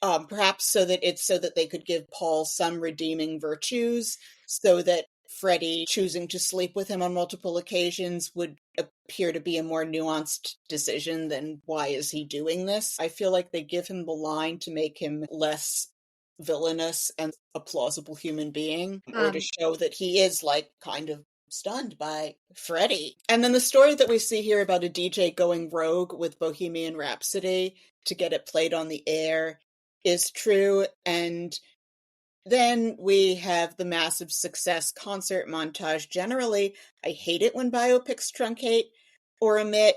Perhaps so that they could give Paul some redeeming virtues, so that Freddie choosing to sleep with him on multiple occasions would appear to be a more nuanced decision than why is he doing this. I feel like they give him the line to make him less villainous and a plausible human being, or to show that he is like kind of stunned by Freddie. And then the story that we see here about a DJ going rogue with Bohemian Rhapsody to get it played on the air is true. And then we have the massive success concert montage. Generally, I hate it when biopics truncate or omit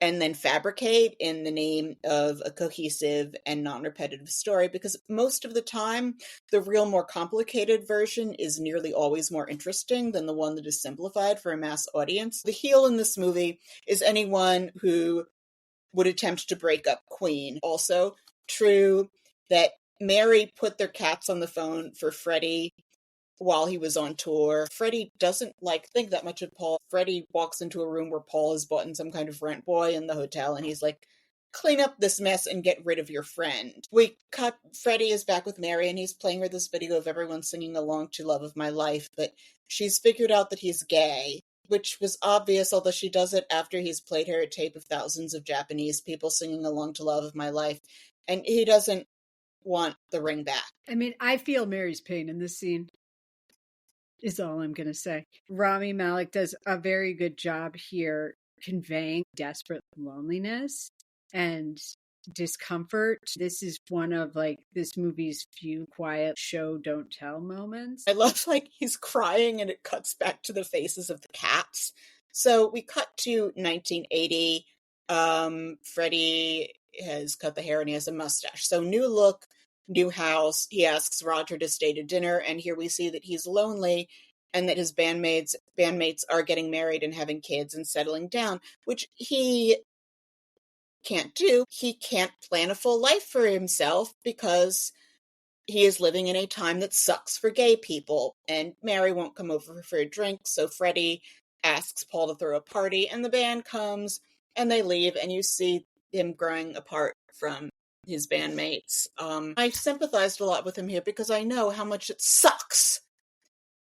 and then fabricate in the name of a cohesive and non-repetitive story, because most of the time, the real more complicated version is nearly always more interesting than the one that is simplified for a mass audience. The heel in this movie is anyone who would attempt to break up Queen. Also, true that Mary put their cats on the phone for Freddie while he was on tour. Freddie doesn't think that much of Paul. Freddie walks into a room where Paul has bought in some kind of rent boy in the hotel, and he's like, clean up this mess and get rid of your friend. We cut, Freddie is back with Mary, and he's playing her this video of everyone singing along to Love of My Life, but she's figured out that he's gay, which was obvious, although she does it after he's played her a tape of thousands of Japanese people singing along to Love of My Life, and he doesn't want the ring back. I mean, I feel Mary's pain in this scene, is all I'm going to say. Rami Malek does a very good job here conveying desperate loneliness and discomfort. This is one of this movie's few quiet show don't tell moments. I love he's crying and it cuts back to the faces of the cats. So we cut to 1980. Freddie has cut the hair and he has a mustache. So new look, new house. He asks Roger to stay to dinner, and here we see that he's lonely and that his bandmates are getting married and having kids and settling down, which he can't do. He can't plan a full life for himself because he is living in a time that sucks for gay people, and Mary won't come over for a drink, so Freddie asks Paul to throw a party, and the band comes, and they leave, and you see him growing apart from his bandmates. I sympathized a lot with him here because I know how much it sucks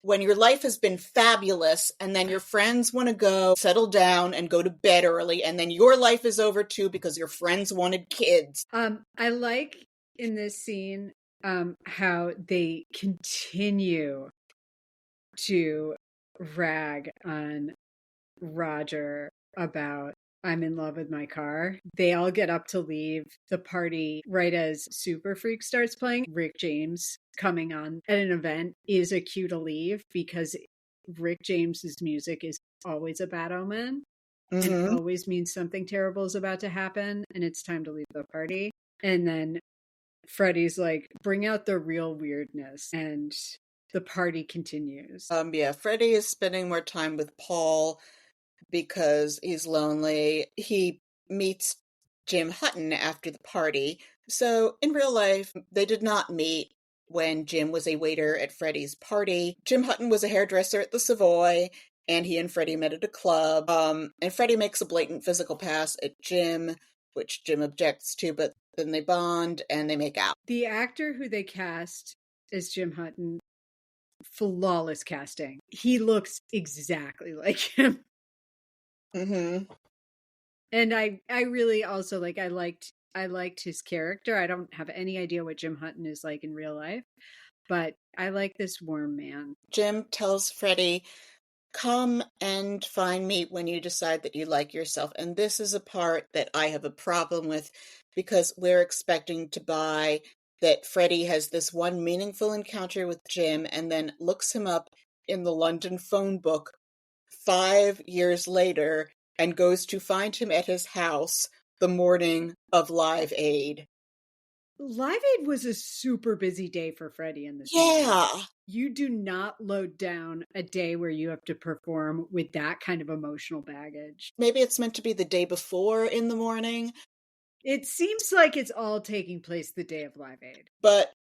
when your life has been fabulous and then your friends want to go settle down and go to bed early, and then your life is over too because your friends wanted kids. I like in this scene how they continue to rag on Roger about I'm in love with my car. They all get up to leave the party right as Super Freak starts playing. Rick James coming on at an event is a cue to leave because Rick James's music is always a bad omen and always means something terrible is about to happen and it's time to leave the party. And then Freddie's like, bring out the real weirdness, and the party continues. Yeah, Freddie is spending more time with Paul because he's lonely. He meets Jim Hutton after the party. So in real life, they did not meet when Jim was a waiter at Freddie's party. Jim Hutton was a hairdresser at the Savoy, and he and Freddie met at a club. And Freddie makes a blatant physical pass at Jim, which Jim objects to, but then they bond and they make out. The actor who they cast as Jim Hutton, flawless casting. He looks exactly like him. Mm-hmm. And I really also I liked his character. I don't have any idea what Jim Hutton is like in real life, but I like this warm man. Jim tells Freddie, come and find me when you decide that you like yourself. And this is a part that I have a problem with because we're expecting to buy that Freddie has this one meaningful encounter with Jim and then looks him up in the London phone book 5 years later and goes to find him at his house the morning of Live Aid. Live Aid was a super busy day for Freddie in this Yeah. movie. You do not load down a day where you have to perform with that kind of emotional baggage. Maybe it's meant to be the day before in the morning. It seems like it's all taking place the day of Live Aid. But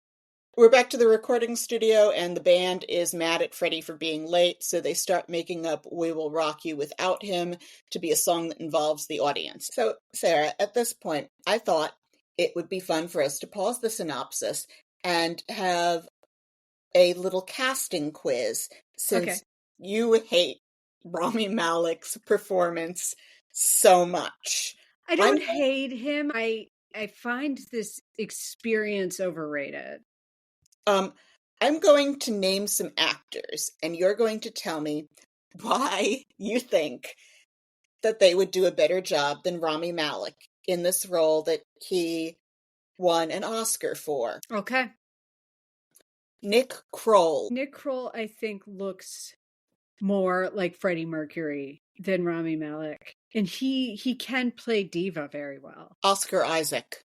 we're back to the recording studio, and the band is mad at Freddie for being late, so they start making up We Will Rock You Without Him to be a song that involves the audience. So, Sarah, at this point, I thought it would be fun for us to pause the synopsis and have a little casting quiz, since you hate Rami Malek's performance so much. I don't hate him. I find this experience overrated. I'm going to name some actors, and you're going to tell me why you think that they would do a better job than Rami Malek in this role that he won an Oscar for. Okay. Nick Kroll. Nick Kroll, I think, looks more like Freddie Mercury than Rami Malek. And he can play diva very well. Oscar Isaac.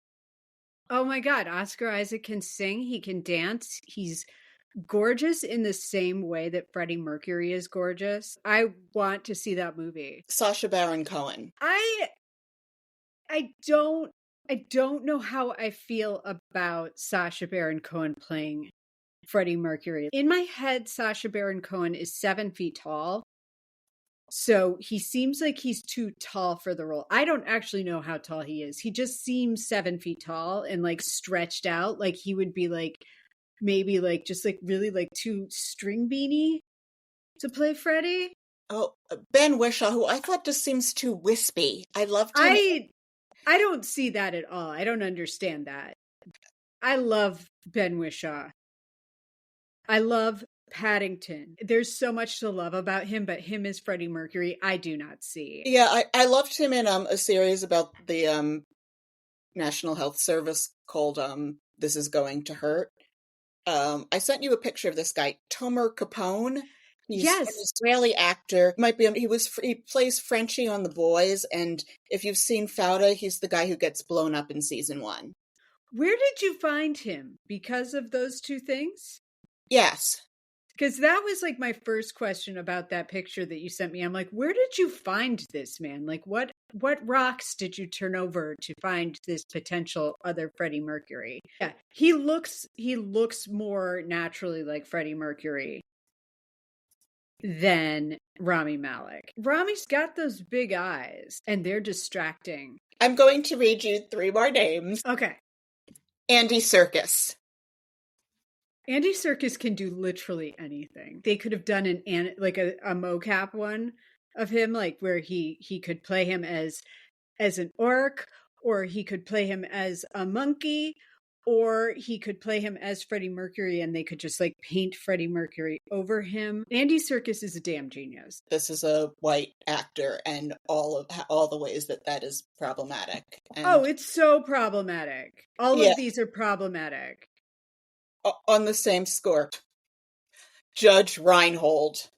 Oh my God, Oscar Isaac can sing, he can dance, he's gorgeous in the same way that Freddie Mercury is gorgeous. I want to see that movie. Sacha Baron Cohen. I don't know how I feel about Sacha Baron Cohen playing Freddie Mercury. In my head, Sacha Baron Cohen is 7 feet tall. So he seems like he's too tall for the role. I don't actually know how tall he is. He just seems 7 feet tall and stretched out. Like he would be maybe just really too string beanie to play Freddie. Oh, Ben Whishaw, who I thought just seems too wispy. I loved him. I don't see that at all. I don't understand that. I love Ben Whishaw. I love Paddington. There's so much to love about him, but him as Freddie Mercury, I do not see. Yeah, I loved him in a series about the National Health Service called This Is Going to Hurt. I sent you a picture of this guy, Tomer Capone. He's an Israeli actor. He plays Frenchie on The Boys, and if you've seen Fauda, he's the guy who gets blown up in season 1. Where did you find him? Because of those two things? Yes. Because that was my first question about that picture that you sent me. I'm like, where did you find this man? What rocks did you turn over to find this potential other Freddie Mercury? Yeah, he looks more naturally like Freddie Mercury than Rami Malek. Rami's got those big eyes, and they're distracting. I'm going to read you 3 more names. Okay. Andy Serkis. Andy Serkis can do literally anything. They could have done a mocap one of him, where he could play him as an orc, or he could play him as a monkey, or he could play him as Freddie Mercury and they could just like paint Freddie Mercury over him. Andy Serkis is a damn genius. This is a white actor, and all the ways that is problematic. And it's so problematic. All of these are problematic. On the same score, Judge Reinhold.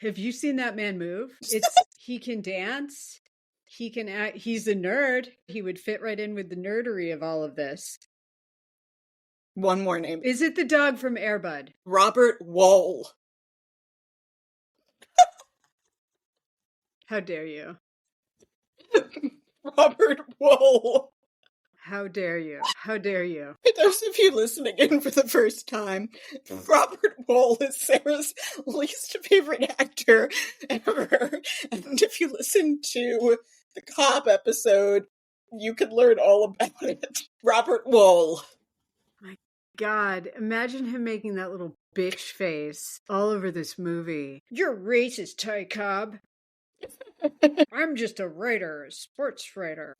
Have you seen that man move? He can dance. He can act. He's a nerd. He would fit right in with the nerdery of all of this. One more name. Is it the dog from Air Bud? Robert Wool. How dare you? Robert Wool. How dare you? How dare you? For those of you listening in for the first time, Robert Wool is Sarah's least favorite actor ever. And if you listen to the Cobb episode, you could learn all about it. Robert Wool. My God, imagine him making that little bitch face all over this movie. You're racist, Ty Cobb. I'm just a writer, a sports writer.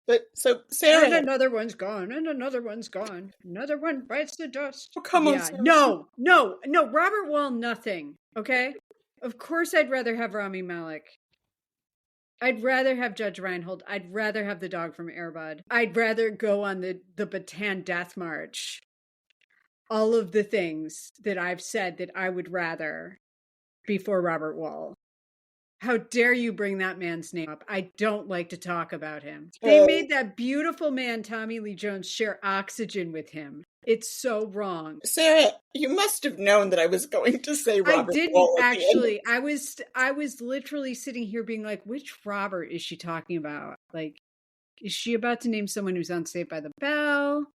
But so Sarah, and another one's gone, and another one's gone. Another one bites the dust. Oh, come on, Sarah. No, Robert Wall, nothing. Okay, of course I'd rather have Rami Malek. I'd rather have Judge Reinhold. I'd rather have the dog from Air Bud. I'd rather go on the Bataan Death March. All of the things that I've said that I would rather before Robert Wall. How dare you bring that man's name up? I don't like to talk about him. They made that beautiful man, Tommy Lee Jones, share oxygen with him. It's so wrong. Sarah, you must have known that I was going to say Robert. I didn't actually. I was literally sitting here being like, which Robert is she talking about? Like, is she about to name someone who's on Saved by the Bell?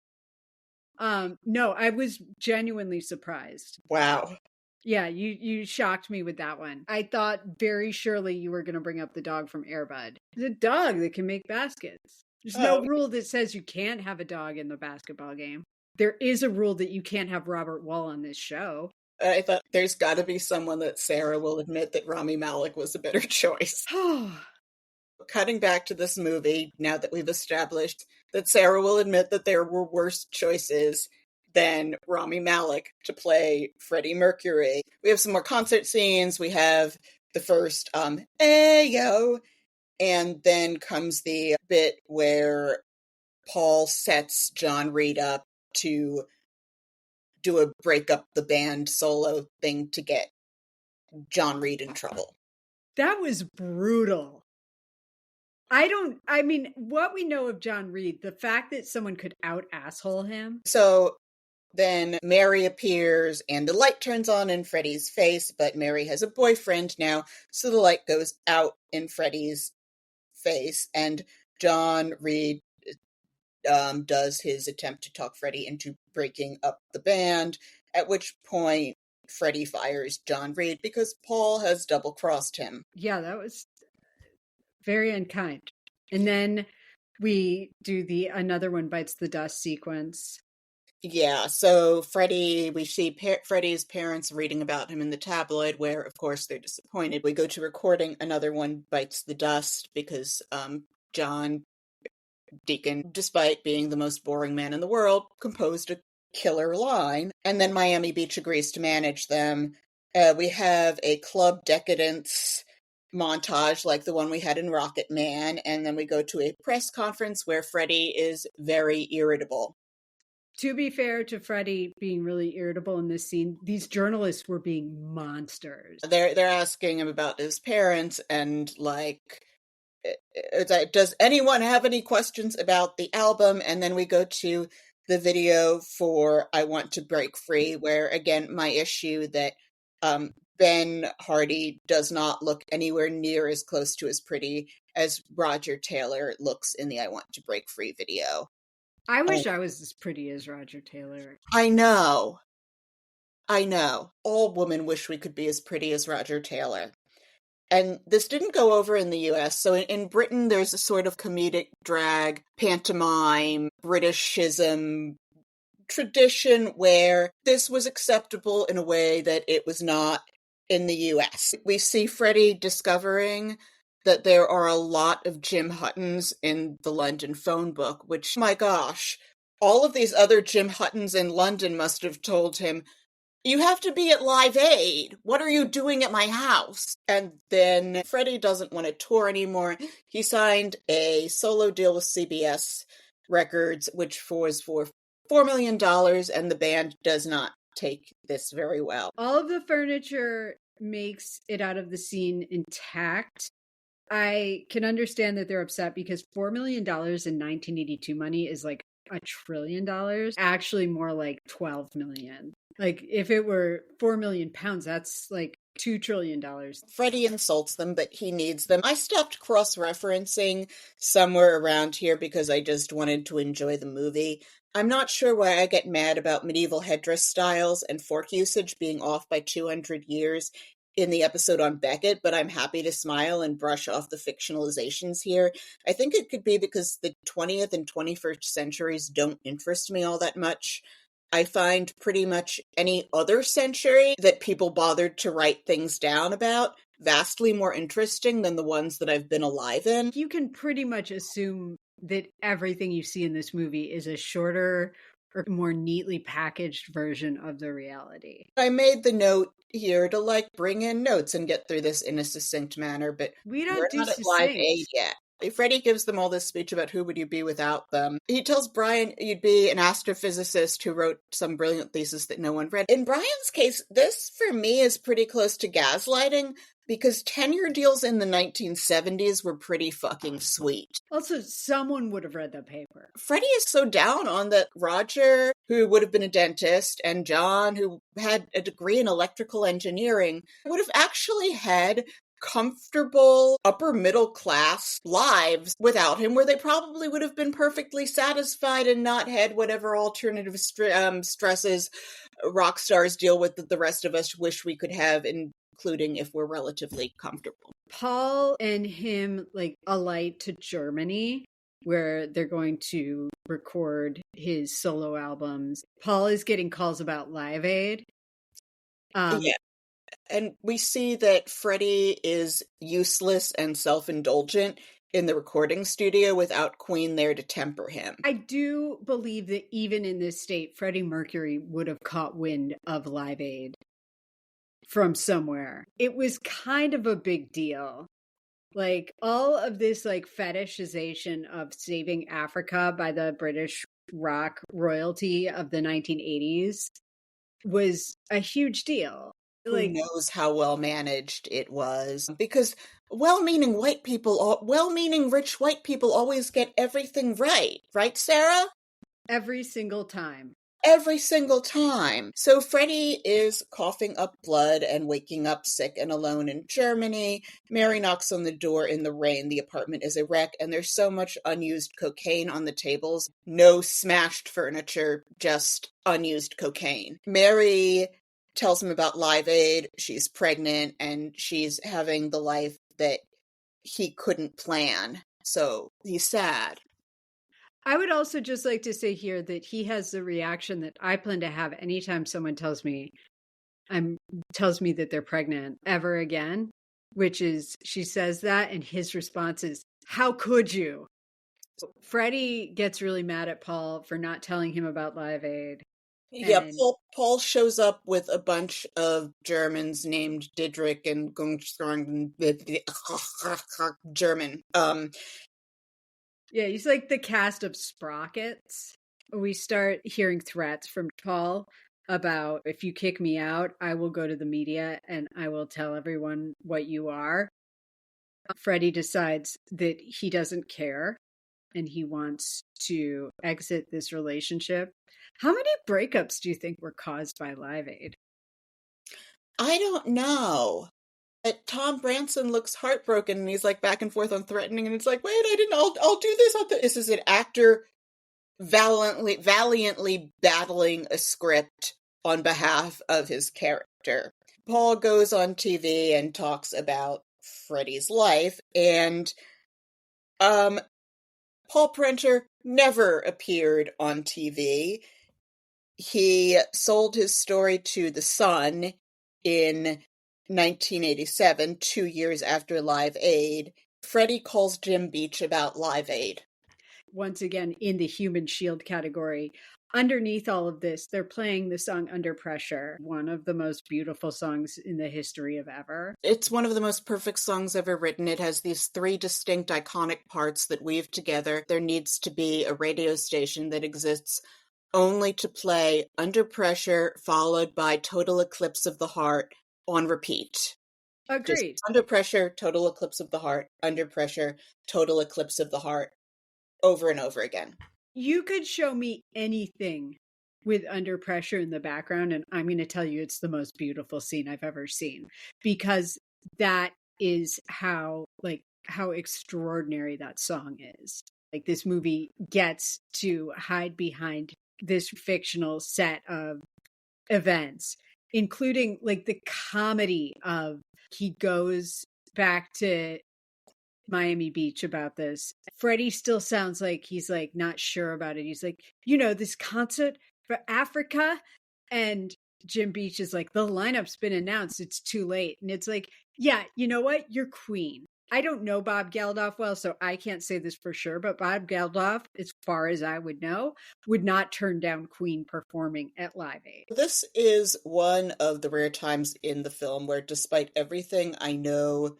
No, I was genuinely surprised. Wow. Yeah, you shocked me with that one. I thought very surely you were going to bring up the dog from Air Bud. It's a dog that can make baskets. There's no rule that says you can't have a dog in the basketball game. There is a rule that you can't have Robert Wall on this show. I thought there's got to be someone that Sarah will admit that Rami Malek was a better choice. Cutting back to this movie, now that we've established that Sarah will admit that there were worse choices than Rami Malek to play Freddie Mercury. We have some more concert scenes. We have the first Ayo, and then comes the bit where Paul sets John Reed up to do a break up the band solo thing to get John Reed in trouble. That was brutal. I mean, what we know of John Reed, the fact that someone could out-asshole him. So then Mary appears and the light turns on in Freddie's face, but Mary has a boyfriend now, so the light goes out in Freddie's face, and John Reed does his attempt to talk Freddie into breaking up the band, at which point Freddie fires John Reed because Paul has double-crossed him. Yeah, that was very unkind. And then we do the another one bites the dust sequence. Yeah, so we see Freddie's parents reading about him in the tabloid, where, of course, they're disappointed. We go to recording Another One Bites the Dust, because John Deacon, despite being the most boring man in the world, composed a killer line. And then Miami Beach agrees to manage them. We have a club decadence montage like the one we had in Rocket Man, and then we go to a press conference where Freddie is very irritable. To be fair to Freddie being really irritable in this scene, these journalists were being monsters. They're asking him about his parents and like, does anyone have any questions about the album? And then we go to the video for I Want to Break Free, where again my issue that Ben Hardy does not look anywhere near as close to as pretty as Roger Taylor looks in the I Want to Break Free video. I wish I was as pretty as Roger Taylor. I know. All women wish we could be as pretty as Roger Taylor. And this didn't go over in the US. So in Britain, there's a sort of comedic drag, pantomime, Britishism tradition where this was acceptable in a way that it was not in the US. We see Freddie discovering that there are a lot of Jim Huttons in the London phone book, which, my gosh, all of these other Jim Huttons in London must have told him, "You have to be at Live Aid. What are you doing at my house?" And then Freddie doesn't want to tour anymore. He signed a solo deal with CBS Records, which was for $4 million, and the band does not take this very well. All of the furniture makes it out of the scene intact. I can understand that they're upset because $4 million in 1982 money is like $1 trillion. Actually, more like 12 million. Like, if it were 4 million pounds, that's like $2 trillion. Freddie insults them, but he needs them. I stopped cross-referencing somewhere around here because I just wanted to enjoy the movie. I'm not sure why I get mad about medieval headdress styles and fork usage being off by 200 years in the episode on Beckett, but I'm happy to smile and brush off the fictionalizations here. I think it could be because the 20th and 21st centuries don't interest me all that much. I find pretty much any other century that people bothered to write things down about vastly more interesting than the ones that I've been alive in. You can pretty much assume that everything you see in this movie is a shorter or more neatly packaged version of the reality. I made the note here to bring in notes and get through this in a succinct manner, but we're not at Live Aid yet. Freddie gives them all this speech about who would you be without them. He tells Brian you'd be an astrophysicist who wrote some brilliant thesis that no one read. In Brian's case, this for me is pretty close to gaslighting because tenure deals in the 1970s were pretty fucking sweet. Also, someone would have read the paper. Freddie is so down on that Roger, who would have been a dentist, and John, who had a degree in electrical engineering, would have actually had comfortable upper middle class lives without him, where they probably would have been perfectly satisfied and not had whatever alternative stresses rock stars deal with that the rest of us wish we could have, including if we're relatively comfortable. Paul and him alight to Germany, where they're going to record his solo albums. Paul is getting calls about Live Aid. Yeah. And we see that Freddie is useless and self-indulgent in the recording studio without Queen there to temper him. I do believe that even in this state, Freddie Mercury would have caught wind of Live Aid from somewhere. It was kind of a big deal. All of this fetishization of saving Africa by the British rock royalty of the 1980s was a huge deal. Who knows how well managed it was? Because well-meaning rich white people always get everything right. Right, Sarah? Every single time. Every single time. So Freddie is coughing up blood and waking up sick and alone in Germany. Mary knocks on the door in the rain. The apartment is a wreck, and there's so much unused cocaine on the tables. No smashed furniture, just unused cocaine. Mary tells him about Live Aid. She's pregnant, and she's having the life that he couldn't plan. So he's sad. I would also just like to say here that he has the reaction that I plan to have anytime someone tells me that they're pregnant ever again, which is she says that and his response is, "How could you?" Freddie gets really mad at Paul for not telling him about Live Aid. Yeah, Paul shows up with a bunch of Germans named Didrik and German. Yeah, he's like the cast of Sprockets. We start hearing threats from Paul about, if you kick me out, I will go to the media and I will tell everyone what you are. Freddie decides that he doesn't care and he wants to exit this relationship. How many breakups do you think were caused by Live Aid? I don't know. Tom Branson looks heartbroken and he's back and forth on threatening, and it's wait, I'll do this. This is an actor valiantly battling a script on behalf of his character. Paul goes on TV and talks about Freddie's life, and Paul Prenter never appeared on TV. He sold his story to The Sun in 1987, 2 years after Live Aid, Freddie calls Jim Beach about Live Aid. Once again, in the human shield category. Underneath all of this, they're playing the song Under Pressure, one of the most beautiful songs in the history of ever. It's one of the most perfect songs ever written. It has these three distinct iconic parts that weave together. There needs to be a radio station that exists only to play Under Pressure, followed by Total Eclipse of the Heart on repeat. Agreed. Just Under Pressure, Total Eclipse of the Heart, Under Pressure, Total Eclipse of the Heart, over and over again. You could show me anything with Under Pressure in the background, and I'm going to tell you it's the most beautiful scene I've ever seen, because that is how extraordinary that song is. Like, this movie gets to hide behind this fictional set of events, including like the comedy of he goes back to Miami Beach about this. Freddie still sounds like he's like not sure about it. He's like, this concert for Africa. And Jim Beach is like, the lineup's been announced. It's too late. And it's like, yeah, you know what? You're Queen. I don't know Bob Geldof well, so I can't say this for sure, but Bob Geldof, as far as I would know, would not turn down Queen performing at Live Aid. This is one of the rare times in the film where, despite everything I know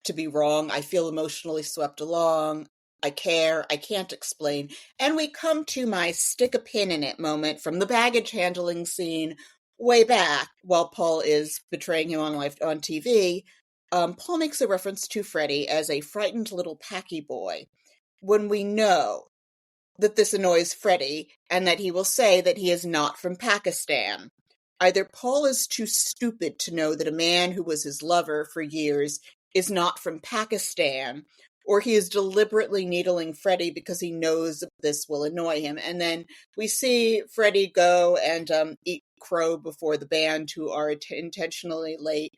to be wrong, I feel emotionally swept along. I care. I can't explain. And we come to my stick a pin in it moment from the baggage handling scene way back while Paul is betraying him on TV. Paul makes a reference to Freddie as a frightened little packy boy, when we know that this annoys Freddie and that he will say that he is not from Pakistan. Either Paul is too stupid to know that a man who was his lover for years is not from Pakistan, or he is deliberately needling Freddie because he knows this will annoy him. And then we see Freddie go and eat crow before the band, who are intentionally late,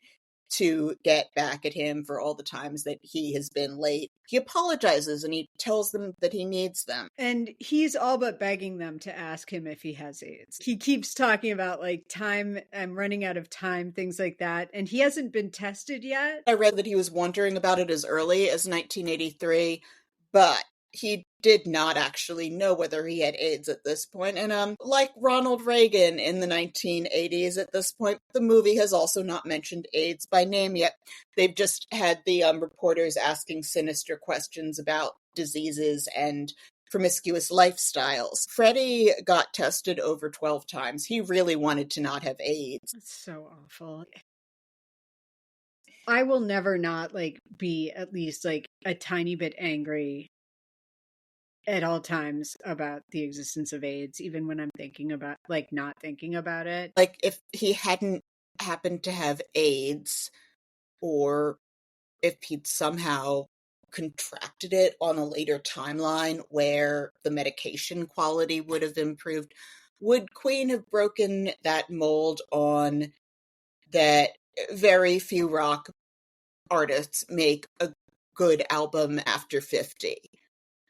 to get back at him for all the times that he has been late. He apologizes and he tells them that he needs them. And he's all but begging them to ask him if he has AIDS. He keeps talking about like time, I'm running out of time, things like that. And he hasn't been tested yet. I read that he was wondering about it as early as 1983, but he did not actually know whether he had AIDS at this point. And like Ronald Reagan in the 1980s, at this point, the movie has also not mentioned AIDS by name yet. They've just had the reporters asking sinister questions about diseases and promiscuous lifestyles. Freddie got tested over 12 times. He really wanted to not have AIDS. That's so awful. I will never not be at least a tiny bit angry at all times about the existence of AIDS, even when I'm thinking about not thinking about it. Like, if he hadn't happened to have AIDS, or if he'd somehow contracted it on a later timeline where the medication quality would have improved, would Queen have broken that mold on that very few rock artists make a good album after 50?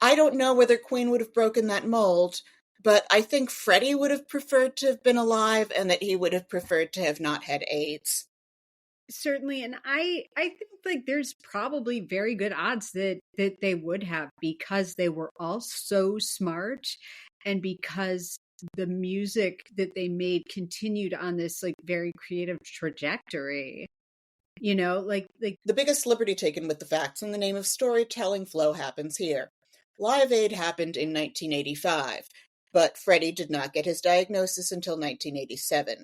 I don't know whether Queen would have broken that mold, but I think Freddie would have preferred to have been alive, and that he would have preferred to have not had AIDS. Certainly, and I think there's probably very good odds that they would have, because they were all so smart, and because the music that they made continued on this very creative trajectory. The biggest liberty taken with the facts in the name of storytelling flow happens here. Live Aid happened in 1985, but Freddie did not get his diagnosis until 1987.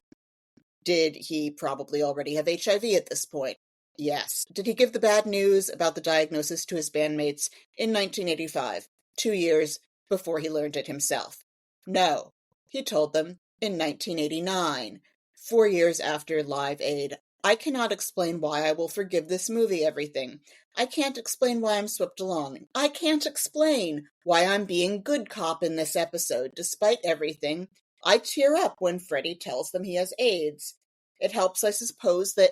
Did he probably already have HIV at this point? Yes. Did he give the bad news about the diagnosis to his bandmates in 1985, 2 years before he learned it himself? No. He told them in 1989, 4 years after Live Aid. I cannot explain why I will forgive this movie everything. I can't explain why I'm swept along. I can't explain why I'm being good cop in this episode, despite everything. I tear up when Freddie tells them he has AIDS. It helps, I suppose, that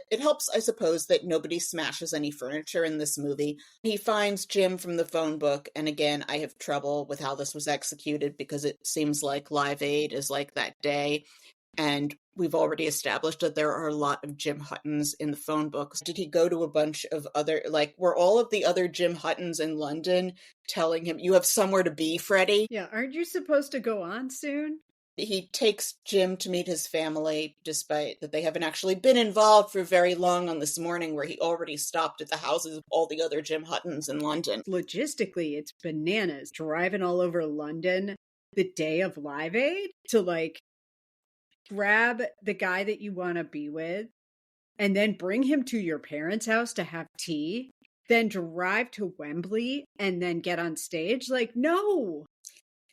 nobody smashes any furniture in this movie. He finds Jim from the phone book, and again, I have trouble with how this was executed, because it seems like Live Aid is like that day. And we've already established that there are a lot of Jim Huttons in the phone books. Did he go to a bunch of other, like, were all of the other Jim Huttons in London telling him, you have somewhere to be, Freddie? Yeah, aren't you supposed to go on soon? He takes Jim to meet his family, despite that they haven't actually been involved for very long on this morning, where he already stopped at the houses of all the other Jim Huttons in London. Logistically, it's bananas driving all over London the day of Live Aid to like grab the guy that you want to be with and then bring him to your parents' house to have tea, then drive to Wembley and then get on stage. Like, no.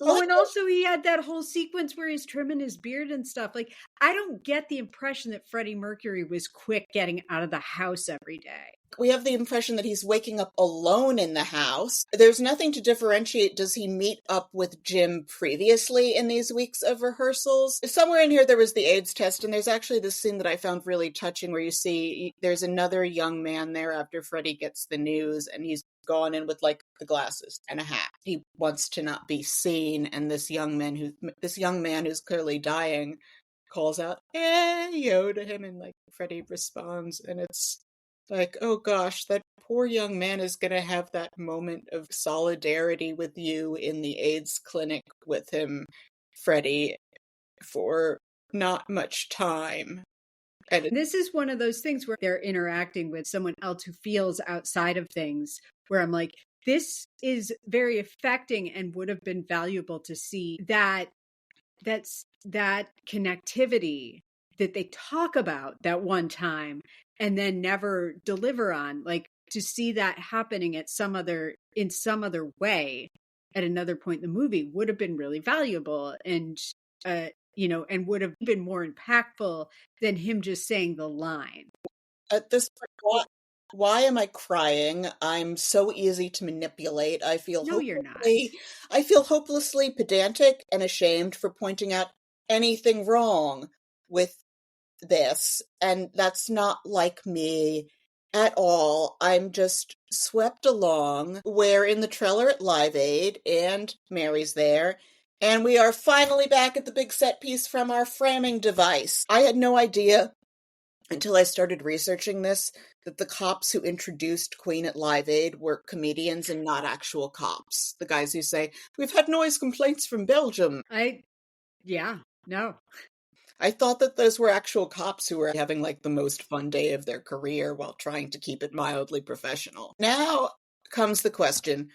Oh, and also he had that whole sequence where he's trimming his beard and stuff. Like, I don't get the impression that Freddie Mercury was quick getting out of the house every day. We have the impression that he's waking up alone in the house. There's nothing to differentiate. Does he meet up with Jim previously in these weeks of rehearsals? Somewhere in here there was the AIDS test, and there's actually this scene that I found really touching where you see there's another young man there after Freddie gets the news, and he's gone in with like the glasses and a hat. He wants to not be seen, and this young man who's clearly dying calls out "Hey yo" to him, and like Freddie responds, and it's like, oh gosh, that poor young man is going to have that moment of solidarity with you in the AIDS clinic with him, Freddie, for not much time. And this is one of those things where they're interacting with someone else who feels outside of things, where I'm like, this is very affecting and would have been valuable to see that connectivity that they talk about that one time and then never deliver on, like to see that happening in some other way at another point in the movie would have been really valuable and and would have been more impactful than him just saying the line. At this point, why am I crying? I'm so easy to manipulate. No, you're not. I feel hopelessly pedantic and ashamed for pointing out anything wrong with this, and that's not like me at all. I'm just swept along. We're in the trailer at Live Aid, and Mary's there, and we are finally back at the big set piece from our framing device. I had no idea until I started researching this that the cops who introduced Queen at Live Aid were comedians and not actual cops. The guys who say, "We've had noise complaints from Belgium." No. I thought that those were actual cops who were having like the most fun day of their career while trying to keep it mildly professional. Now comes the question,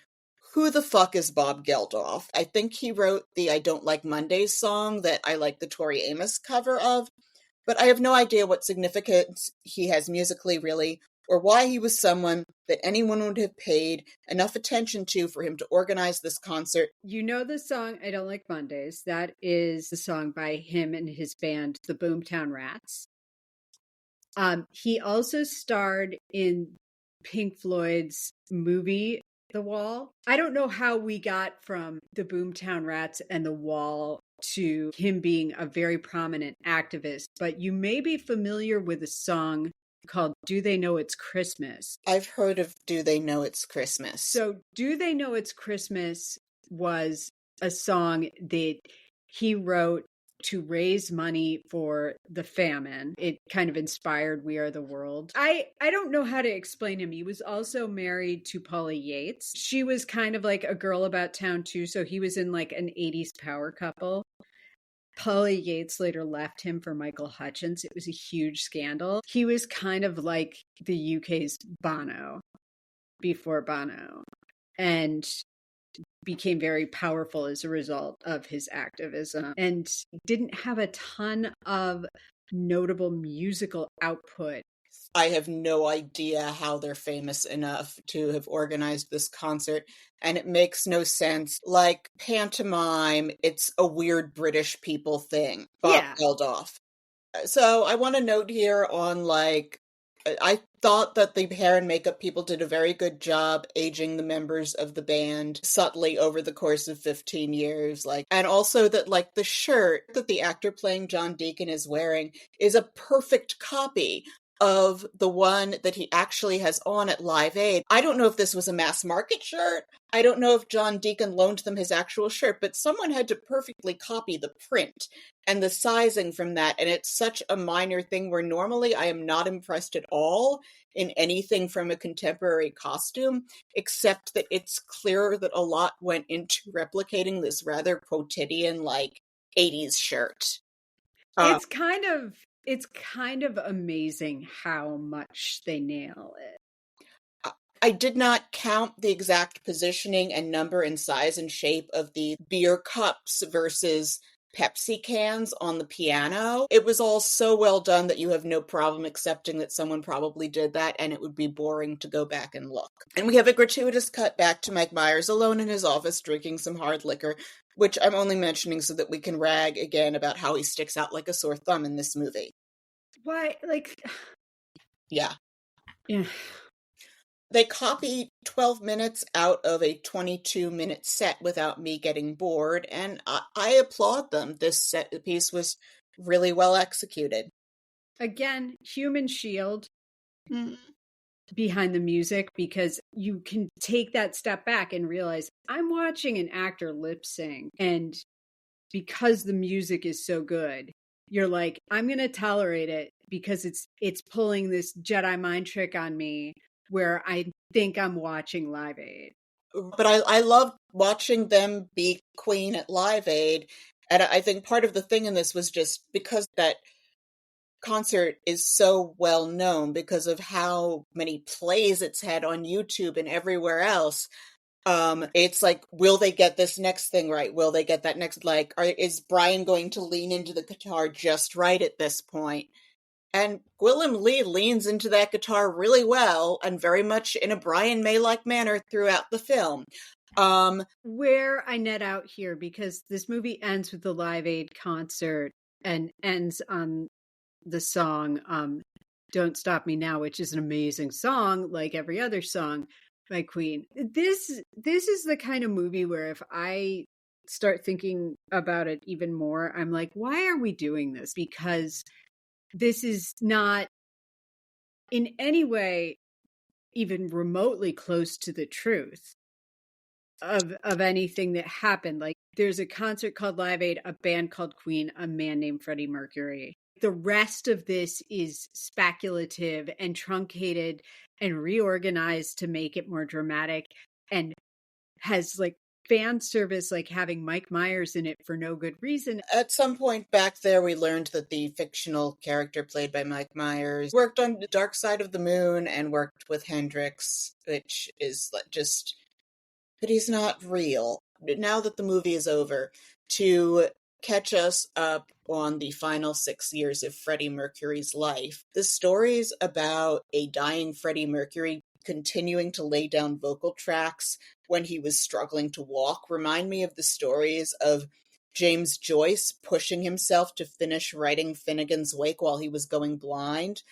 who the fuck is Bob Geldof? I think he wrote the I Don't Like Mondays song that I like the Tori Amos cover of, but I have no idea what significance he has musically really, or why he was someone that anyone would have paid enough attention to for him to organize this concert. You know the song I Don't Like Mondays. That is the song by him and his band, the Boomtown Rats. He also starred in Pink Floyd's movie, The Wall. I don't know how we got from the Boomtown Rats and The Wall to him being a very prominent activist, but you may be familiar with a song called Do They Know It's Christmas? I've heard of Do They Know It's Christmas. So Do They Know It's Christmas was a song that he wrote to raise money for the famine. It kind of inspired We Are the World. I don't know how to explain him. He was also married to Paula Yates. She was kind of like a girl about town too, so he was in like an 80s power couple. Paula Yates later left him for Michael Hutchence. It was a huge scandal. He was kind of like the UK's Bono before Bono and became very powerful as a result of his activism and didn't have a ton of notable musical output. I have no idea how they're famous enough to have organized this concert, and it makes no sense. Like pantomime, it's a weird British people thing. Bob Geldof. So I want to note here on like, I thought that the hair and makeup people did a very good job aging the members of the band subtly over the course of 15 years. Like, and also that like the shirt that the actor playing John Deacon is wearing is a perfect copy of the one that he actually has on at Live Aid. I don't know if this was a mass market shirt. I don't know if John Deacon loaned them his actual shirt, but someone had to perfectly copy the print and the sizing from that. And it's such a minor thing where normally I am not impressed at all in anything from a contemporary costume, except that it's clear that a lot went into replicating this rather quotidian, like, 80s shirt. It's kind of amazing how much they nail it. I did not count the exact positioning and number and size and shape of the beer cups versus Pepsi cans on the piano. It was all so well done that you have no problem accepting that someone probably did that, and it would be boring to go back and look. And we have a gratuitous cut back to Mike Myers alone in his office drinking some hard liquor, which I'm only mentioning so that we can rag again about how he sticks out like a sore thumb in this movie. Why, like... Yeah. Yeah. They copy 12 minutes out of a 22-minute set without me getting bored, and I applaud them. This set piece was really well executed. Again, human shield behind the music, because you can take that step back and realize I'm watching an actor lip sync, and because the music is so good, you're like, I'm going to tolerate it because it's pulling this Jedi mind trick on me where I think I'm watching Live Aid. But I love watching them be Queen at Live Aid, and I think part of the thing in this was just because that concert is so well known because of how many plays it's had on YouTube and everywhere else. It's like, will they get this next thing right? Will they get that next, like, is Brian going to lean into the guitar just right at this point? And Gwilym Lee leans into that guitar really well and very much in a Brian May-like manner throughout the film. Where I net out here, because this movie ends with the Live Aid concert and ends on the song Don't Stop Me Now, which is an amazing song, like every other song by Queen. This is the kind of movie where if I start thinking about it even more, I'm like, why are we doing this? Because this is not in any way even remotely close to the truth of anything that happened. Like, there's a concert called Live Aid, a band called Queen, a man named Freddie Mercury. The rest of this is speculative and truncated and reorganized to make it more dramatic, and has like fan service, like having Mike Myers in it for no good reason. At some point back there, we learned that the fictional character played by Mike Myers worked on The Dark Side of the Moon and worked with Hendrix, which is just... But he's not real. Now that the movie is over, to catch us up on the final 6 years of Freddie Mercury's life, the stories about a dying Freddie Mercury continuing to lay down vocal tracks when he was struggling to walk remind me of the stories of James Joyce pushing himself to finish writing Finnegan's Wake while he was going blind,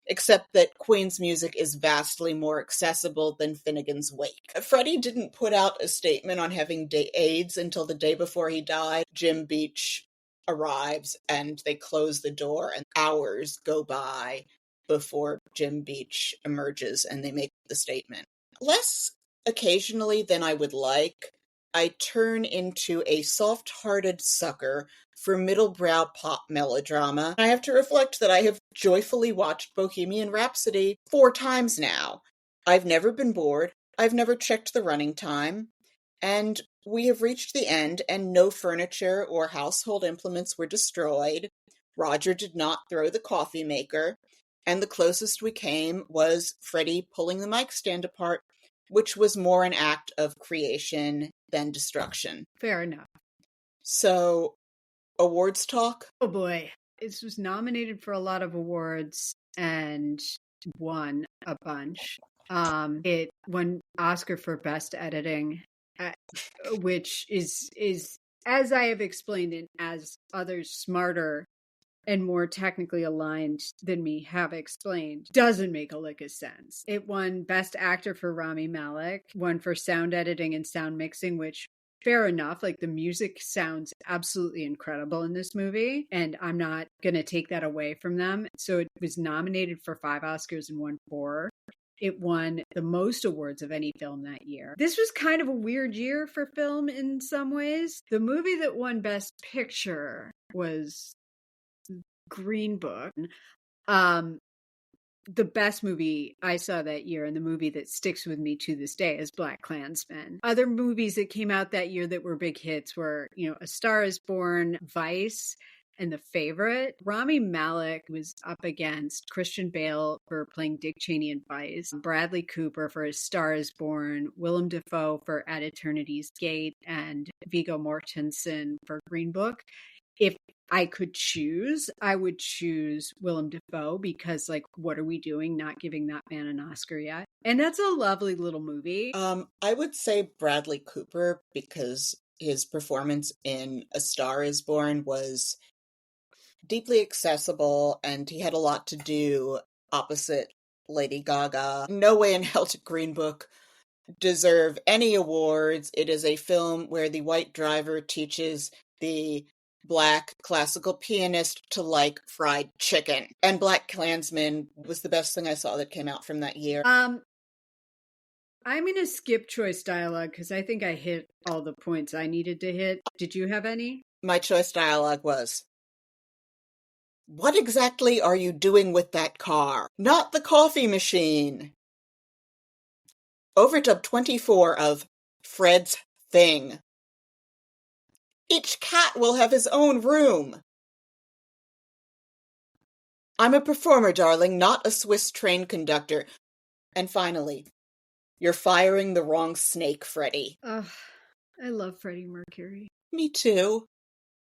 except that Queen's music is vastly more accessible than Finnegan's Wake. Freddie didn't put out a statement on having AIDS until the day before he died. Jim Beach arrives and they close the door, and hours go by before Jim Beach emerges and they make the statement. Less occasionally than I would like, I turn into a soft-hearted sucker for middle-brow pop melodrama. I have to reflect that I have joyfully watched Bohemian Rhapsody 4 times now. I've never been bored, I've never checked the running time, and we have reached the end and no furniture or household implements were destroyed. Roger did not throw the coffee maker, and the closest we came was Freddie pulling the mic stand apart, which was more an act of creation than destruction. Fair enough. So, awards talk? Oh boy. This was nominated for a lot of awards and won a bunch. It won Oscar for Best Editing, which is, as I have explained and as others smarter and more technically aligned than me have explained, doesn't make a lick of sense. It won Best Actor for Rami Malek, won for Sound Editing and Sound Mixing, which fair enough. Like, the music sounds absolutely incredible in this movie, and I'm not going to take that away from them. So it was nominated for 5 Oscars and won 4. It won the most awards of any film that year. This was kind of a weird year for film in some ways. The movie that won Best Picture was Green Book. The best movie I saw that year, and the movie that sticks with me to this day, is BlacKkKlansman. Other movies that came out that year that were big hits were, A Star is Born, Vice, and The Favorite. Rami Malek was up against Christian Bale for playing Dick Cheney in Vice, Bradley Cooper for A Star is Born, Willem Dafoe for At Eternity's Gate, and Viggo Mortensen for Green Book. If I could choose, I would choose Willem Dafoe because, what are we doing not giving that man an Oscar yet? And that's a lovely little movie. I would say Bradley Cooper because his performance in A Star is Born was deeply accessible and he had a lot to do opposite Lady Gaga. No way in hell did Green Book deserve any awards. It is a film where the white driver teaches the Black classical pianist to like fried chicken. And BlacKkKlansman was the best thing I saw that came out from that year. I'm going to skip choice dialogue because I think I hit all the points I needed to hit. Did you have any? My choice dialogue was, "What exactly are you doing with that car? Not the coffee machine." Overdub 24 of Fred's Thing. "Each cat will have his own room." "I'm a performer, darling, not a Swiss train conductor." And finally, "You're firing the wrong snake, Freddie." Oh, I love Freddie Mercury. Me too.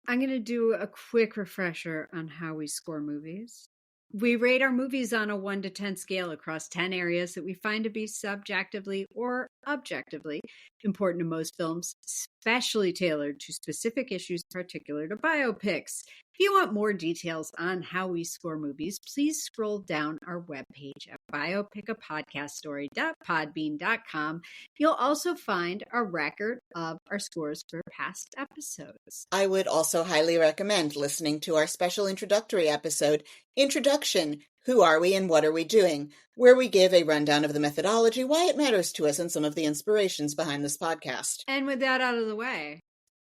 I'm going to do a quick refresher on how we score movies. We rate our movies on a 1 to 10 scale across 10 areas that we find to be subjectively or objectively important to most films, specially tailored to specific issues particular to biopics. If you want more details on how we score movies, please scroll down our webpage at biopicapodcaststory.podbean.com. You'll also find a record of our scores for past episodes. I would also highly recommend listening to our special introductory episode, Introduction, Who Are We and What Are We Doing?, where we give a rundown of the methodology, why it matters to us, and some of the inspirations behind this podcast. And with that out of the way,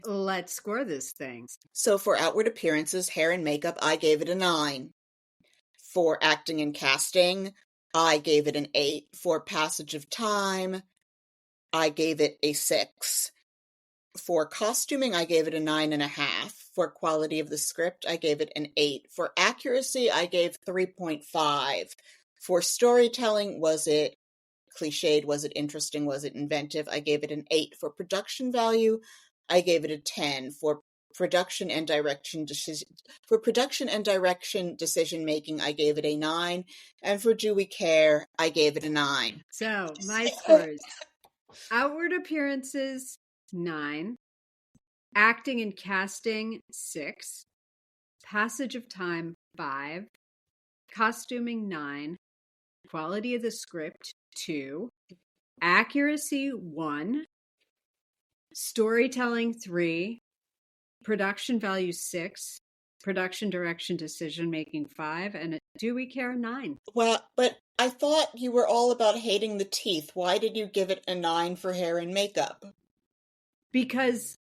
let's score this thing. So for outward appearances, hair and makeup, I gave it a 9. For acting and casting, I gave it an 8. For passage of time, I gave it a 6. For costuming, I gave it a 9.5. For quality of the script, I gave it an 8. For accuracy, I gave 3.5. For storytelling, was it cliched? Was it interesting? Was it inventive? I gave it an 8. For production value, I gave it a 10. For production and direction decision making, I gave it a 9. And for Do We Care, I gave it a 9. So my scores: outward appearances, 9. Acting and casting, 6. Passage of time, 5. Costuming, 9. Quality of the script, 2. Accuracy, 1. Storytelling, 3. Production value, 6. Production direction decision making, 5. And Do We Care, 9. Well, but I thought you were all about hating the teeth. Why did you give it a 9 for hair and makeup? Because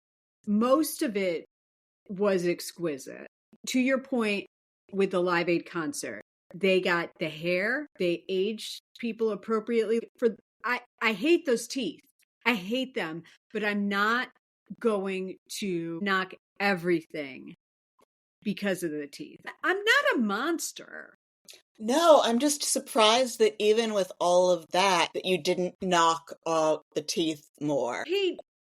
most of it was exquisite. To your point with the Live Aid concert, they got the hair, they aged people appropriately. I hate those teeth. I hate them, but I'm not going to knock everything because of the teeth. I'm not a monster. No, I'm just surprised that even with all of that you didn't knock out the teeth more.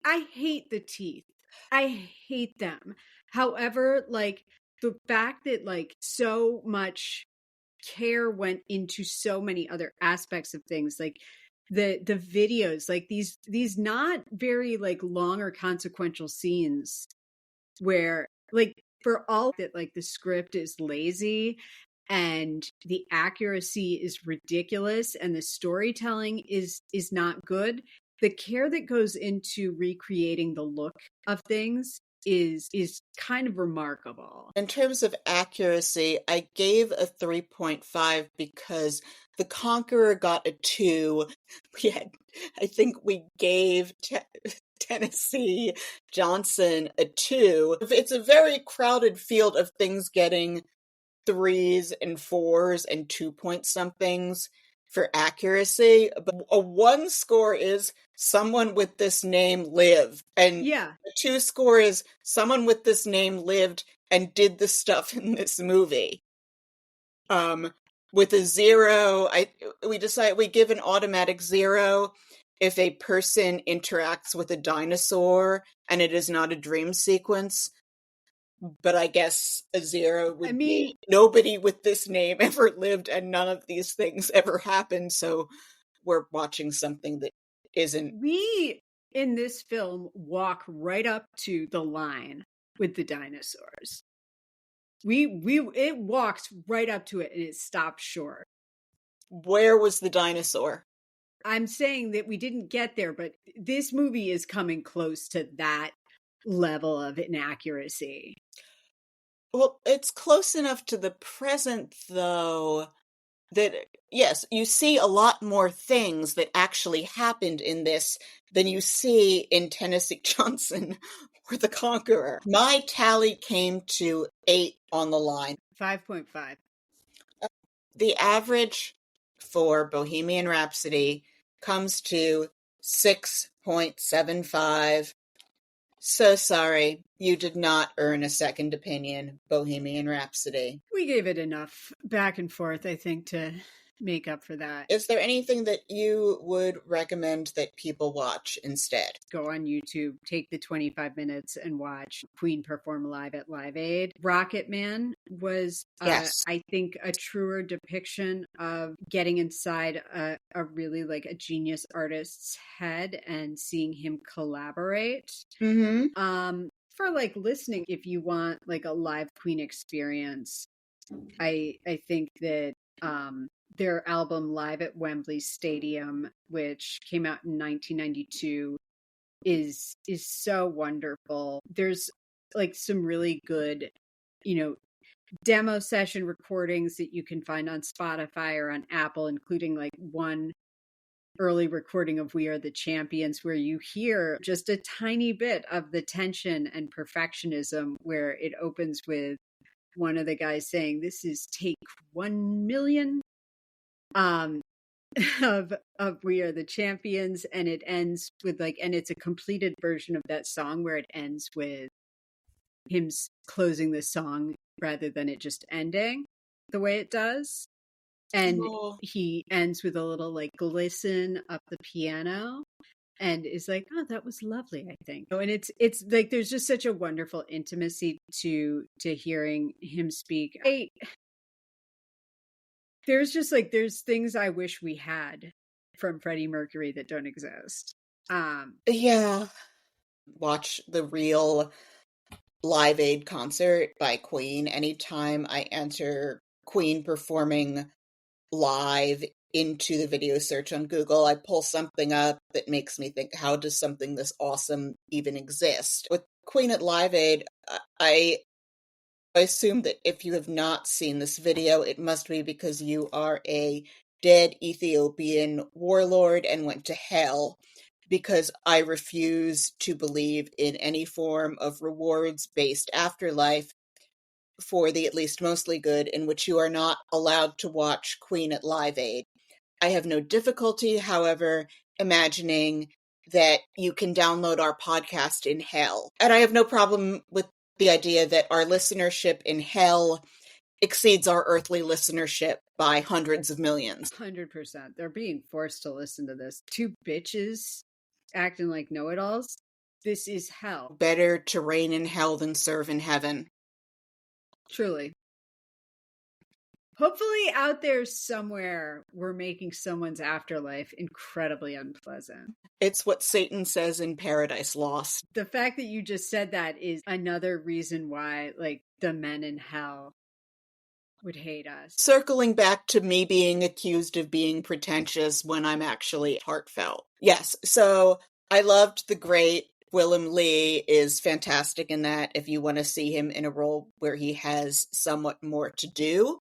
I hate the teeth. I hate them. However, the fact that so much care went into so many other aspects of things, like the videos, these not very long or consequential scenes where for all that the script is lazy and the accuracy is ridiculous and the storytelling is not good, the care that goes into recreating the look of things is kind of remarkable. In terms of accuracy, I gave a 3.5 because The Conqueror got a 2. I think we gave Tennessee Johnson a 2. It's a very crowded field of things getting 3s and 4s and 2-point-somethings for accuracy. But a 1 score is someone with this name lived. And Yeah. a 2 score is someone with this name lived and did the stuff in this movie. With a 0, we give an automatic 0 if a person interacts with a dinosaur and it is not a dream sequence. But I guess a 0 would be nobody with this name ever lived and none of these things ever happened, so we're watching something that isn't. We, in this film, walk right up to the line with the dinosaurs. It walks right up to it and it stops short. Where was the dinosaur? I'm saying that we didn't get there, but this movie is coming close to that level of inaccuracy. Well, it's close enough to the present, though, that, yes, you see a lot more things that actually happened in this than you see in Tennessee Johnson or The Conqueror. My tally came to 8 on the line. 5.5. The average for Bohemian Rhapsody comes to 6.75. So sorry, you did not earn a second opinion, Bohemian Rhapsody. We gave it enough back and forth, I think, to make up for that. Is there anything that you would recommend that people watch instead? Go on YouTube, take the 25 minutes and watch Queen perform live at Live Aid. Rocket Man was, Yes. I think, a truer depiction of getting inside a really like a genius artist's head and seeing him collaborate. Mm-hmm. For like listening, if you want like a live Queen experience, I think that their album Live at Wembley Stadium, which came out in 1992, is so wonderful. There's like some really good, demo session recordings that you can find on Spotify or on Apple, including like one early recording of We Are the Champions, where you hear just a tiny bit of the tension and perfectionism, where it opens with one of the guys saying, "This is take 1,000,000 of We Are the Champions," and it ends with like, and it's a completed version of that song where it ends with him closing the song rather than it just ending the way it does. And he ends with a little like glisten up the piano and is like, "Oh, that was lovely," I think. And it's like there's just such a wonderful intimacy to hearing him speak. There's things I wish we had from Freddie Mercury that don't exist. Yeah. Watch the real Live Aid concert by Queen. Anytime I enter Queen performing live into the video search on Google, I pull something up that makes me think, how does something this awesome even exist? With Queen at Live Aid, I assume that if you have not seen this video, it must be because you are a dead Ethiopian warlord and went to hell, because I refuse to believe in any form of rewards-based afterlife for the at least mostly good in which you are not allowed to watch Queen at Live Aid. I have no difficulty, however, imagining that you can download our podcast in hell. And I have no problem with the idea that our listenership in hell exceeds our earthly listenership by hundreds of millions. 100%. They're being forced to listen to this. Two bitches acting like know-it-alls. This is hell. Better to reign in hell than serve in heaven. Truly. Hopefully out there somewhere we're making someone's afterlife incredibly unpleasant. It's what Satan says in Paradise Lost. The fact that you just said that is another reason why, like, the men in hell would hate us. Circling back to me being accused of being pretentious when I'm actually heartfelt. Yes, so I loved the great Willem Lee is fantastic in that if you want to see him in a role where he has somewhat more to do.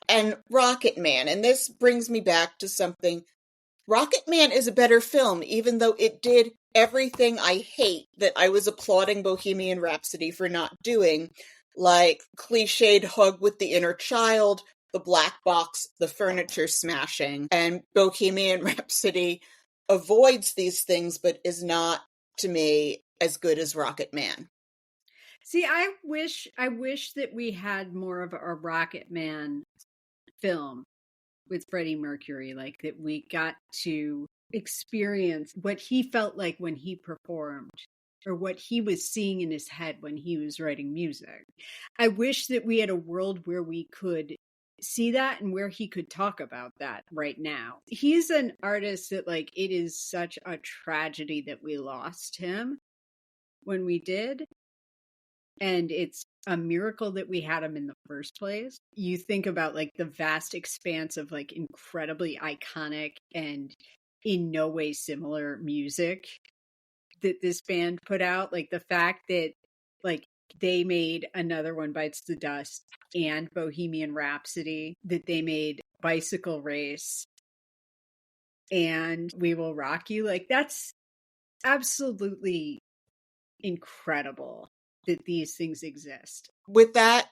And Rocket Man, and this brings me back to something. Rocket Man is a better film, even though it did everything I hate that I was applauding Bohemian Rhapsody for not doing, like cliched hug with the inner child, the black box, the furniture smashing, and Bohemian Rhapsody avoids these things but is not, to me, as good as Rocket Man. See, I wish that we had more of a Rocket Man film with Freddie Mercury, like that we got to experience what he felt like when he performed, or what he was seeing in his head when he was writing music. I wish that we had a world where we could see that and where he could talk about that right now. He's an artist that, like, it is such a tragedy that we lost him when we did. And it's a miracle that we had him in the first place. You think about like the vast expanse of like incredibly iconic and in no way similar music that this band put out. Like the fact that like they made Another One Bites the Dust and Bohemian Rhapsody, that they made Bicycle Race and We Will Rock You. Like that's absolutely incredible that these things exist. With that,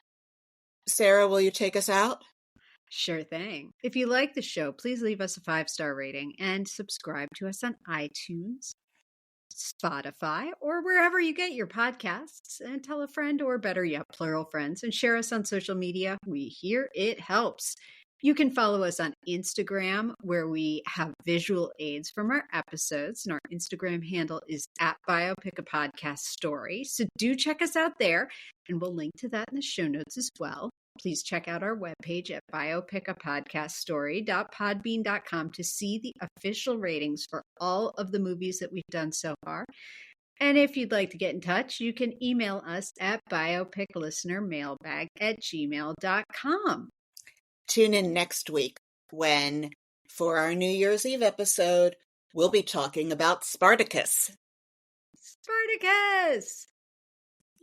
Sarah, will you take us out? Sure thing. If you like the show, please leave us a 5-star rating and subscribe to us on iTunes, Spotify, or wherever you get your podcasts. And tell a friend, or better yet, plural friends, and share us on social media. We hear it helps. You can follow us on Instagram, where we have visual aids from our episodes, and our Instagram handle is @BioPickAPodcastStory. So do check us out there, and we'll link to that in the show notes as well. Please check out our webpage at biopickapodcaststory.podbean.com to see the official ratings for all of the movies that we've done so far. And if you'd like to get in touch, you can email us at biopiclistenermailbag@gmail.com. Tune in next week when, for our New Year's Eve episode, we'll be talking about Spartacus. Spartacus!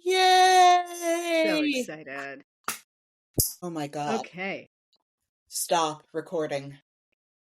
Yay! So excited. Oh my God. Okay. Stop recording.